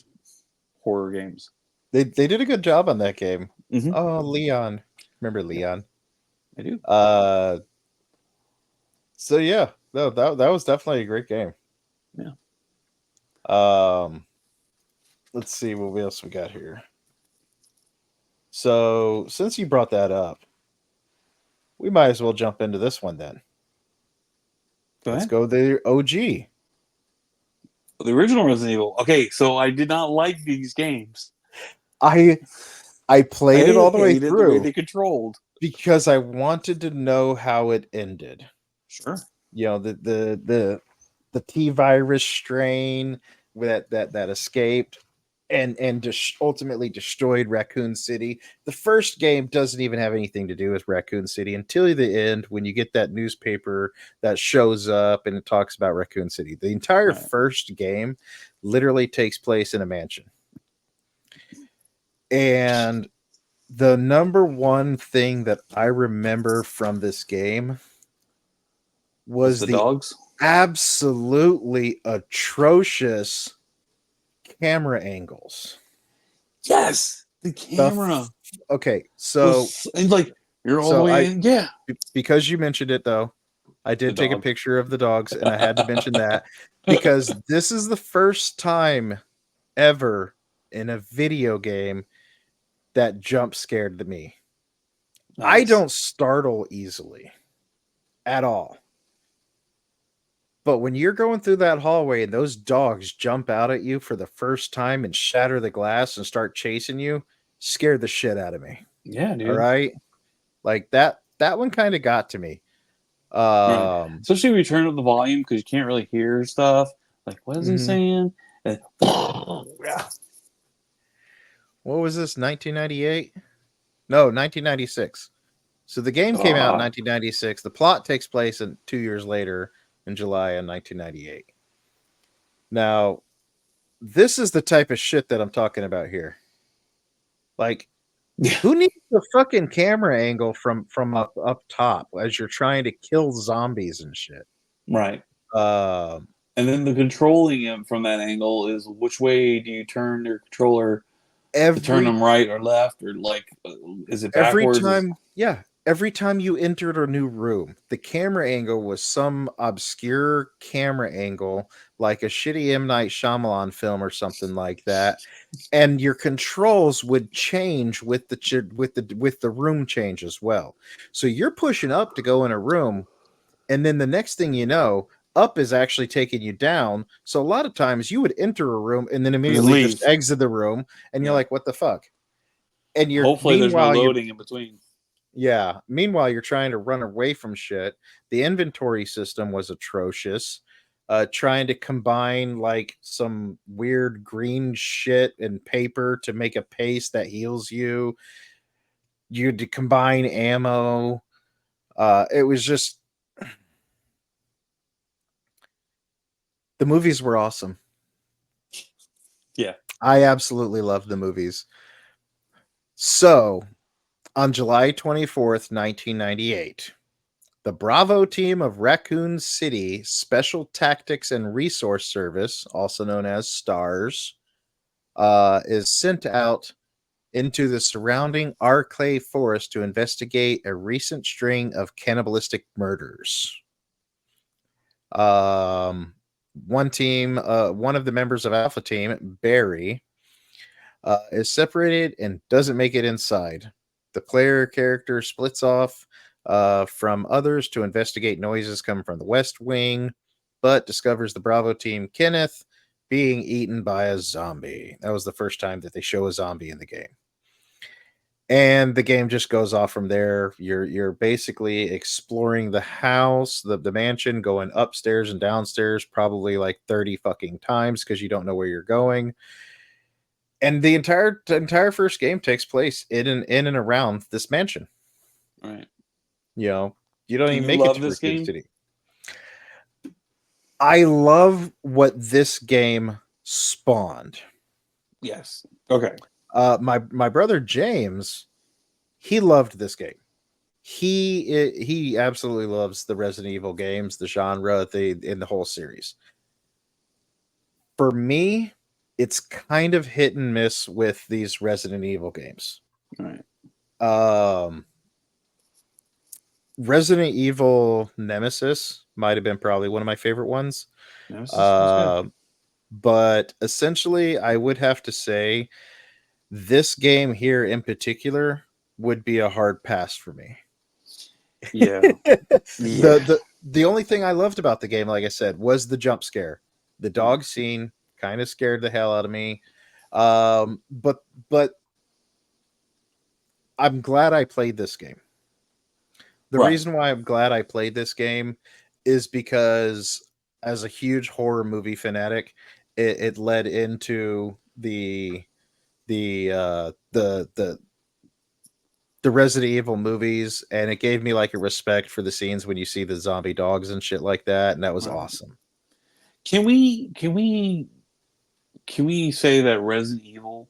horror games. they did a good job on that game. Hmm. Oh, Leon. Remember Yeah, Leon? I do. Uh so yeah, no, that was definitely a great game. Yeah. Um let's see what else we got here. So, since you brought that up, we might as well jump into this one then. Go Let's ahead. go the OG. The original Resident Evil. Okay, so I did not like these games. I I played it I all the way hated the way through they controlled. because I wanted to know how it ended. Sure. You know, the T virus strain that escaped and ultimately destroyed Raccoon City. The first game doesn't even have anything to do with Raccoon City until the end when you get that newspaper that shows up and it talks about Raccoon City. The entire Right. first game literally takes place in a mansion. And the number one thing that I remember from this game Was was the the dogs? absolutely atrocious camera angles. Yes. The The camera okay, was and like you're all the so way I in. Yeah. because you mentioned it though, I The did take a dog. picture of the dogs and I had to mention that because this is the first time ever in a video game that jump scared me. I Nice. don't startle easily at all. But when you're going through that hallway and those dogs jump out at you for the first time and shatter the glass and start chasing you, scared the shit out of me. Yeah, All dude. right? Like that one kind of got to me. Right. Um Especially if you turn up the volume because you can't really hear stuff. Like, what is he mhm. saying? And, yeah. What was this? 1998? No, 1996. So the game came out in God. 1996. The plot takes place in 2 years later in July of 1998. Now, this is the type of shit that I'm talking about here. Like Yeah. who needs a fucking camera angle from up top as you're trying to kill zombies and shit? Right. Um, And then the controlling it from that angle is which way do you turn your controller to turn every them right or left or like is it every backwards? Is time, yeah, every time you entered a new room, the camera angle was some obscure camera angle, like a shitty M Night Shyamalan film or something like that, and your controls would change with the room change as well. So you're pushing up to go in a room, and then the next thing you know, up is actually taking you down. So a lot of times you would enter a room and then Just immediately just leave. exit the room, and you're Yeah. like, "What the fuck?" And you're Hopefully, there's no meanwhile you're loading in between. yeah, meanwhile you're trying to run away from shit. The inventory system was atrocious. Trying to combine like some weird green shit and paper to make a paste that heals you. You had to combine ammo. It was just the movies were awesome. Yeah. I absolutely loved the movies. So, on July 24th, 1998, the Bravo team of Raccoon City Special Tactics and Resource Service, also known as STARS, is sent out into the surrounding Arclay Forest to investigate a recent string of cannibalistic murders. Um, one of the members of Alpha Team, Barry, is separated and doesn't make it inside. The player character splits off from others to investigate noises coming from the West Wing, but discovers the Bravo team, Kenneth, being eaten by a zombie. That was the first time that they show a zombie in the game. And the game just goes off from there. You're basically exploring the house, the mansion, going upstairs and downstairs probably like 30 fucking times because you don't know where you're going. And the entire first game takes place in and around this mansion. Right. You know, you don't Do even you make it love to this Raccoon game? City. I love what this game spawned. Yes. Okay. My brother James, he loved this game. He absolutely loves the Resident Evil games, the genre, the in the whole series. For me, it's kind of hit and miss with these Resident Evil games. All right. Um, Resident Evil Nemesis might have been probably one of my favorite ones. Nemesis was good. Uh, but essentially, I would have to say this game here in particular would be a hard pass for me. Yeah. the Yeah. the only thing I loved about the game, like I said, was the jump scare. The dog scene kind of scared the hell out of me. But I'm glad I played this game. The Right. reason why I'm glad I played this game is because as a huge horror movie fanatic, it led into the the Resident Evil movies, and it gave me like a respect for the scenes when you see the zombie dogs and shit like that, and that was Right. awesome. Can we say that Resident Evil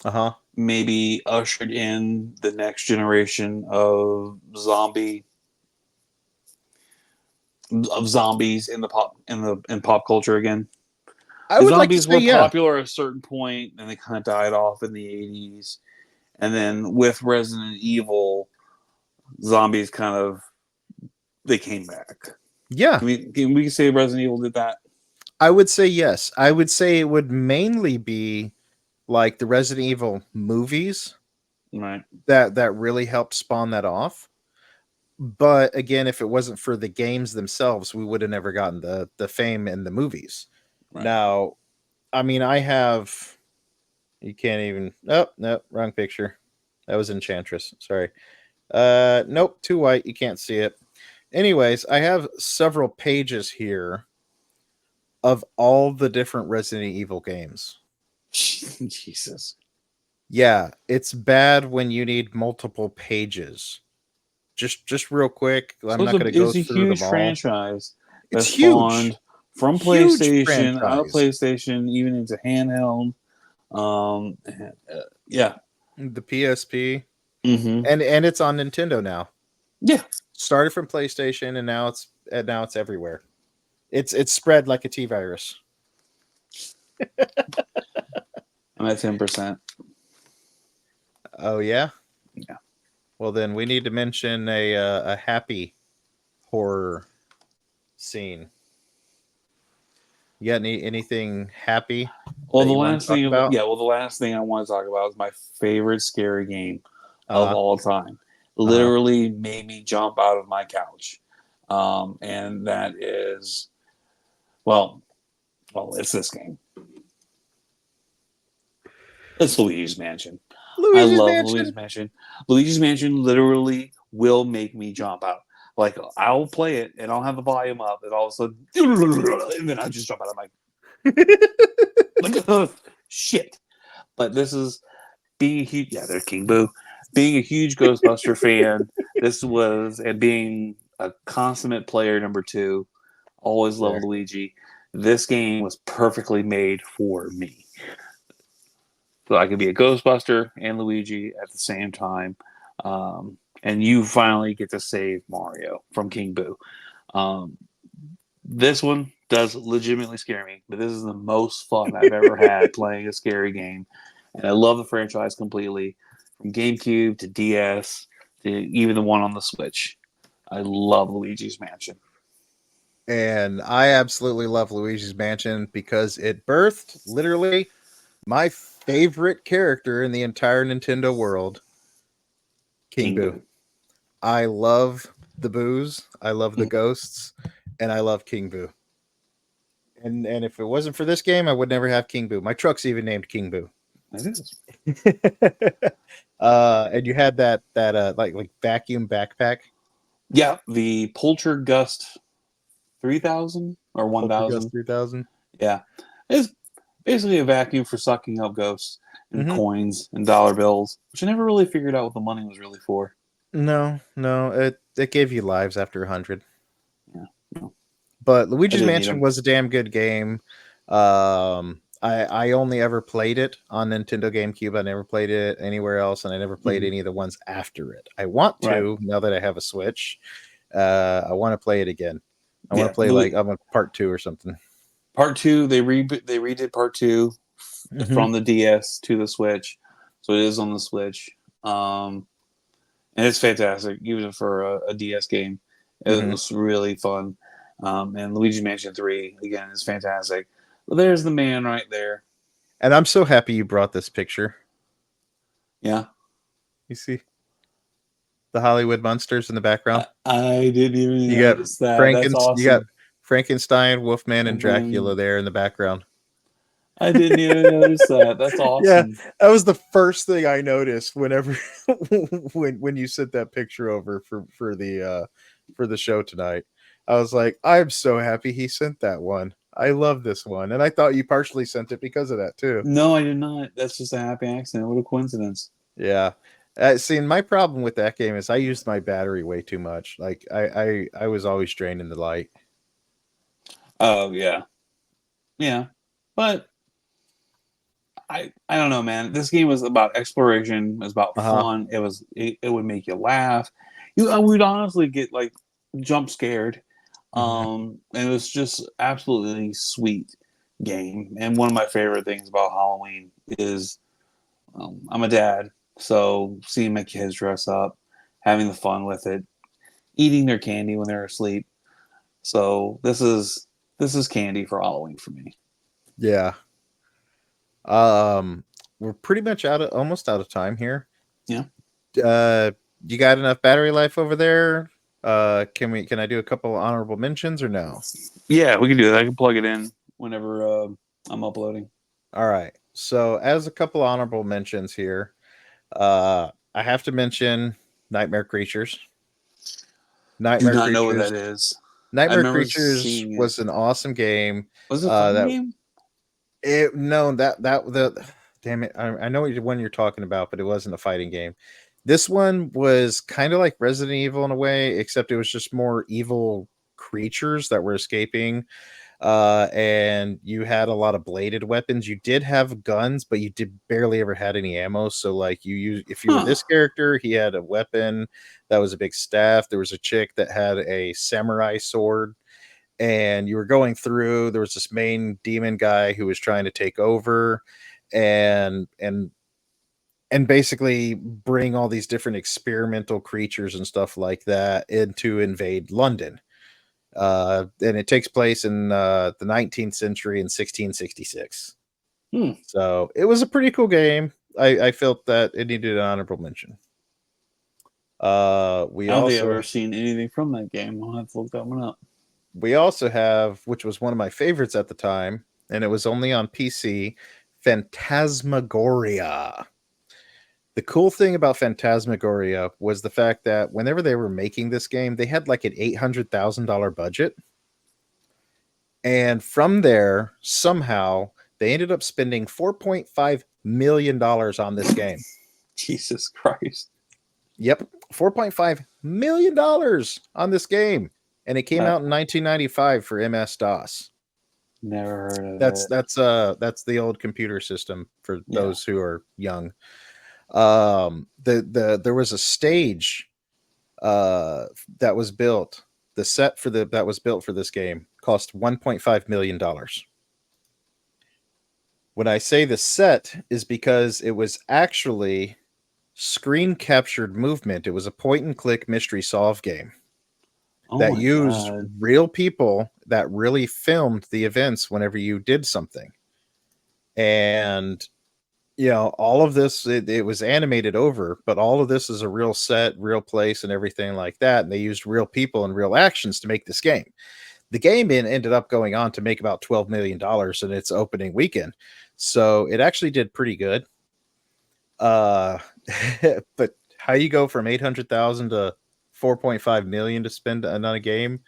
Uh huh. maybe ushered in the next generation of zombies in the pop culture again? I would like to Zombies say were yeah, popular at a certain point, and they kind of died off in the 80s. And then with Resident Evil, zombies kind of they came back. yeah. Can we say Resident Evil did that? I would say yes. I would say it would mainly be like the Resident Evil movies Right. that really helped spawn that off. But again, if it wasn't for the games themselves, we would have never gotten the fame in the movies. Right. Now, I mean, I have you can't even oh no, wrong picture. That was Enchantress. Sorry. Nope, too white, you can't see it. Anyways, I have several pages here of all the different Resident Evil games. Jesus. Yeah, it's bad when you need multiple pages. Just real quick, So I'm it's not a going to go it's a through them huge all. franchise It's that huge. spawned from Huge PlayStation, out of franchise. PlayStation, even into handheld. Um, yeah. The PSP, Mm-hmm. and it's on Nintendo now. Yeah. Started from PlayStation, and now it's everywhere. It's spread like a T virus. I'm at 10%. Oh yeah. Yeah. Well, then we need to mention a happy horror scene. You got anything happy Well, that the you want to last talk thing, about? yeah. Well, the last thing I want to talk about is my favorite scary game Uh of huh. all time. Uh huh. Literally made me jump out of my couch, and that is Well, it's this game. It's Luigi's Mansion. I Luigi's love Mansion. Luigi's Mansion. Luigi's Mansion literally will make me jump out. Like I'll play it and I'll have the volume up, and all of a sudden, and then I just jump out. I'm like, oh, shit. But this is being a huge, yeah, there's King Boo. Being a huge Ghostbuster fan, this was, and being a consummate player number two, always loved There. Luigi. This game was perfectly made for me. So I could be a Ghostbuster and Luigi at the same time. And you finally get to save Mario from King Boo. Um, this one does legitimately scare me, but this is the most fun I've ever had playing a scary game. And I love the franchise completely, from GameCube to DS to even the one on the Switch. I love Luigi's Mansion. And I absolutely love Luigi's Mansion because it birthed literally my favorite character in the entire Nintendo world, King King Boo. Boo. I love the boos, I love the ghosts, and I love King Boo. And if it wasn't for this game, I would never have King Boo. My truck's even named King Boo. It is. And you had that like vacuum backpack, Yeah, the Poltergust 3000 or Poltergust 1000. 3000. Yeah. It's basically a vacuum for sucking up ghosts and Mm-hmm. coins and dollar bills, which I never really figured out what the money was really for. No, no, it gave you lives after 100. Yeah, no, But I Luigi's didn't need Mansion them. was a damn good game. I only ever played it on Nintendo GameCube. I never played it anywhere else, and I never played Hmm. any of the ones after it. I want Right. to now that I have a Switch. I want to play it again. I want Yeah. to play like I'm a part two or something. Part two, they redid part two Hmm. from the DS to the Switch, so it is on the Switch. And it's fantastic, even for a DS game. It Hmm. was really fun. And Luigi's Mansion 3 again is fantastic. Well, there's the man right there. And I'm so happy you brought this picture. Yeah, You see the Hollywood monsters in the background. I didn't even You got notice that. That's You got awesome. Frankenstein, Wolfman, and Dracula Wolfman. there in the background. I didn't even notice that. That's Yeah, awesome. that was the first thing I noticed whenever when you sent that picture over for the show tonight. I was like, I'm so happy he sent that one. I love this one, and I thought you partially sent it because of that too. No, I did not. That's just a happy accident. What a coincidence. Yeah. See, and my problem with that game is I used my battery way too much. Like I was always draining the light. Oh yeah, yeah. But I don't know, man. This game was about exploration. It was about Uh huh. fun. It would make you laugh. You would honestly get like jump scared. Hmm. And it was just absolutely sweet game. And one of my favorite things about Halloween is I'm a dad, so seeing my kids dress up, having the fun with it, eating their candy when they're asleep. So this is candy for Halloween for me. Yeah. Um, we're pretty much almost out of time here. Yeah, Uh, you got enough battery life over there? Can I do a couple honorable mentions or no? yeah, we can do that. I can plug it in whenever I'm uploading. All right. So as a couple honorable mentions here, I have to mention Nightmare Creatures. Do Nightmare not know what Creatures. that is. I Nightmare remember Creatures seeing it. was an awesome game. Was it a fighting That game? it no that the damn it, I know what one you're talking about, but it wasn't a fighting game. This one was kind of like Resident Evil in a way, except it was just more evil creatures that were escaping. And you had a lot of bladed weapons. You did have guns, but you did barely ever had any ammo. So like you use if you were Huh. this character, he had a weapon that was a big staff. There was a chick that had a samurai sword, and you were going through. There was this main demon guy who was trying to take over, and basically bring all these different experimental creatures and stuff like that in to invade London. And it takes place in the 19th century in 1666. Hmm. So it was a pretty cool game. I felt that it needed an honorable mention. We I don't think I've also ever seen anything from that game. I'll have to look that one up. We also have, which was one of my favorites at the time, and it was only on PC, Phantasmagoria. The cool thing about Phantasmagoria was the fact that whenever they were making this game, they had like an $800,000 budget. And from there, somehow, they ended up spending $4.5 million on this game. Jesus Christ. Yep, $4.5 million on this game. And it came Uh, out in 1995 for MS DOS. Never heard of That's it. that's uh that's the old computer system for Yeah. those who are young. There was a stage that was built. The set for the that was built for this game cost $1.5 million. When I say the set is because it was actually screen captured movement. It was a point and click mystery solve game Oh that my used god. real people that really filmed the events whenever you did something. And all of this, it was animated over, but all of this is a real set, real place, and everything like that. And they used real people and real actions to make this game. The game ended up going on to make about $12 million in its opening weekend. So it actually did pretty good. Uh, but how you go from 800,000 to 4.5 million to spend on a game,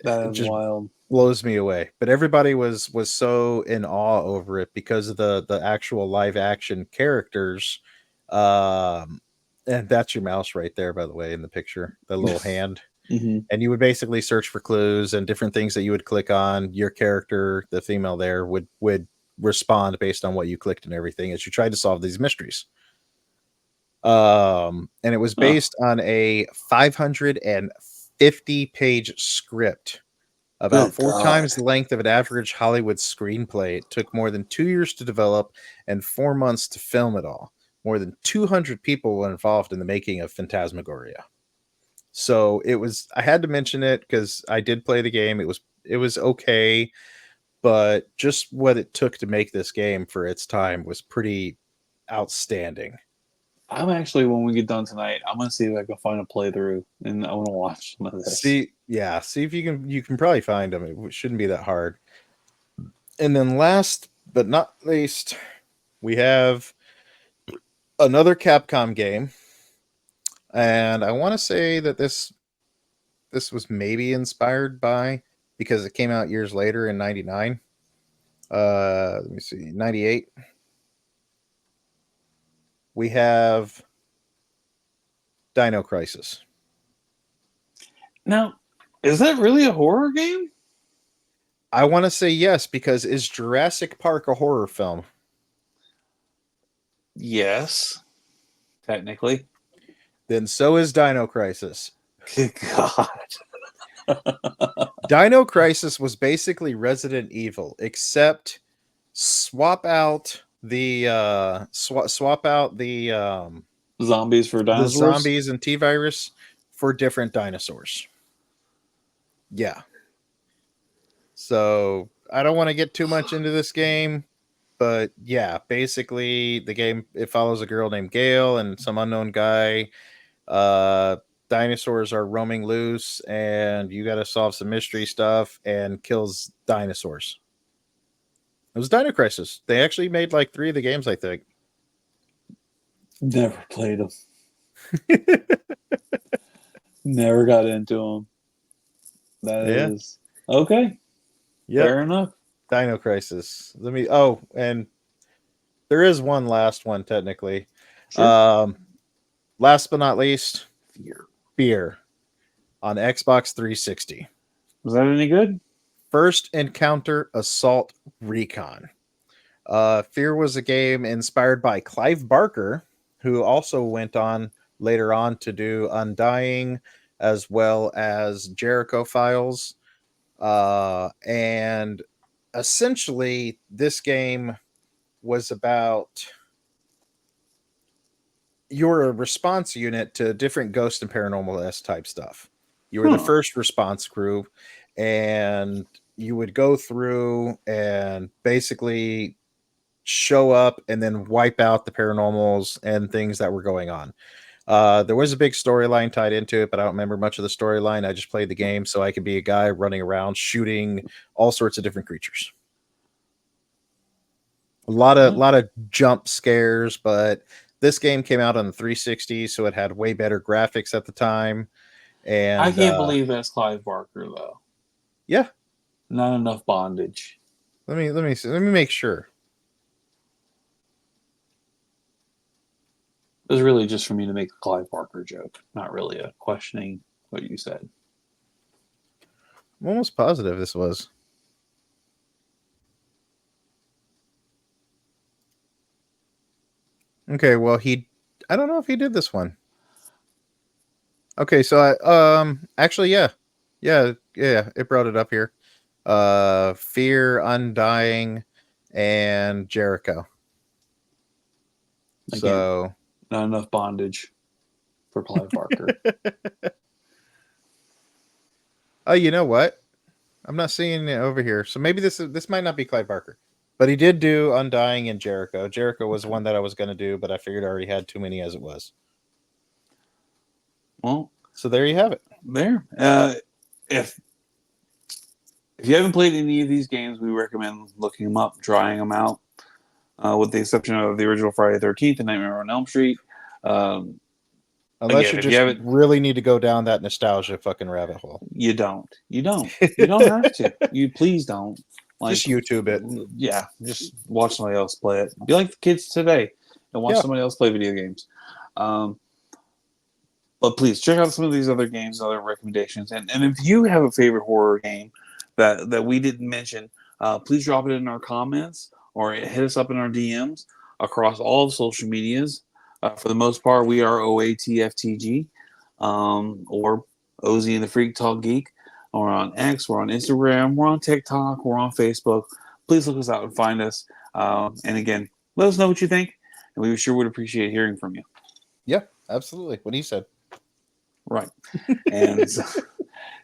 That it is just wild. blows me away. But everybody was so in awe over it because of the actual live action characters. Um, and that's your mouse right there, by the way, in the picture, the little hand. Hmm. And you would basically search for clues and different things that you would click on. Your character, the female there, would respond based on what you clicked and everything as you tried to solve these mysteries. And it was Oh, based on a 550-page script, about good four God. times the length of an average Hollywood screenplay. It took more than 2 years to develop and 4 months to film it all. More than 200 people were involved in the making of Phantasmagoria. So it was. I had to mention it because I did play the game. It was okay, but just what it took to make this game for its time was pretty outstanding. I'm actually, when we get done tonight, I'm gonna see if I can find a playthrough, and I want to watch some of this. See if you can probably find them. It shouldn't be that hard. And then last but not least, we have another Capcom game, and I want to say that this was maybe inspired by, because it came out years later in '99. Let me see, '98. We have Dino Crisis. Now, is that really a horror game? I want to say yes, because is Jurassic Park a horror film? Yes, technically. Then so is Dino Crisis. Good God. Dino Crisis was basically Resident Evil, except swap out Zombies for the dinosaurs? zombies and T virus for different dinosaurs. Yeah. So I don't want to get too much into this game, but yeah, basically the game, it follows a girl named Gail and some unknown guy. Uh Dinosaurs are roaming loose and you got to solve some mystery stuff and kills dinosaurs. It was Dino Crisis. They actually made like 3 of the games, I think. Never played them. Never got into them. That Yeah. is okay. Yep. Fair enough. Dino Crisis. Let me. Oh, and there is one last one technically. Sure. Um, Last but not least, Fear. Fear on Xbox 360. Was that any good? First Encounter Assault Recon. Fear was a game inspired by Clive Barker, who also went on later on to do Undying as well as Jericho Files. And essentially, this game was about, you're a response unit to different ghost and paranormal S type stuff. You were the Huh. first response crew, and you would go through and basically show up and then wipe out the paranormals and things that were going on. There was a big storyline tied into it, but I don't remember much of the storyline. I just played the game so I could be a guy running around shooting all sorts of different creatures. A lot of jump scares, but this game came out on the 360, so it had way better graphics at the time. I And can't believe that's Clive Barker though. yeah, Not enough bondage. let me make sure. It was really just for me to make a Clive Barker joke, not really a questioning what you said. I'm almost positive this was. Okay, well I don't know if he did this one. Okay, so actually yeah. Yeah, it brought it up here. Fear, Undying, and Jericho. Again, So not enough bondage for Clive Barker. oh, you know what? I'm not seeing it over here. So maybe this might not be Clive Barker. But he did do Undying and Jericho. Jericho was one that I was gonna do, but I figured I already had too many as it was. Well, So there you have it. there. If if you haven't played any of these games, we recommend looking them up, trying them out. With the exception of the original Friday the 13th and Nightmare on Elm Street. Um, Unless Again, you if you just haven't, really need to go down that nostalgia fucking rabbit hole. you don't. You don't. You don't have to. You please don't. Like, Just YouTube it. yeah, just watch somebody else play it. Be like the kids today and watch Yeah. somebody else play video games. Um, but please check out some of these other games, other recommendations, and if you have a favorite horror game that we didn't mention, please drop it in our comments or hit us up in our DMs across all the social medias. For the most part, we are OATFTG or OZ and the Freak Talk Geek. We're on X, we're on Instagram, we're on TikTok, we're on Facebook. Please look us out and find us. And again, let us know what you think, and we sure would appreciate hearing from you. Yeah, absolutely. What he said. Right. And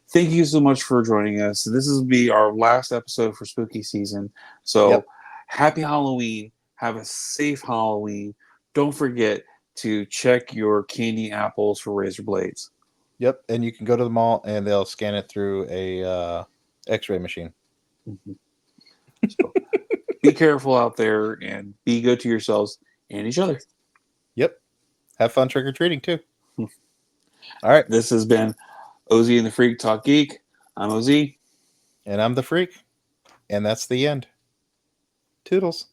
thank you so much for joining us. This will be our last episode for spooky season. So Yep. happy Halloween. Have a safe Halloween. Don't forget to check your candy apples for razor blades. Yep. And you can go to the mall and they'll scan it through a X-ray machine. Mm-hmm. So be careful out there and be good to yourselves and each other. Yep. Have fun trick or treating too. All right. This has been OZ and the Freak Talk Geek. I'm OZ. And I'm the freak. And that's the end. Toodles.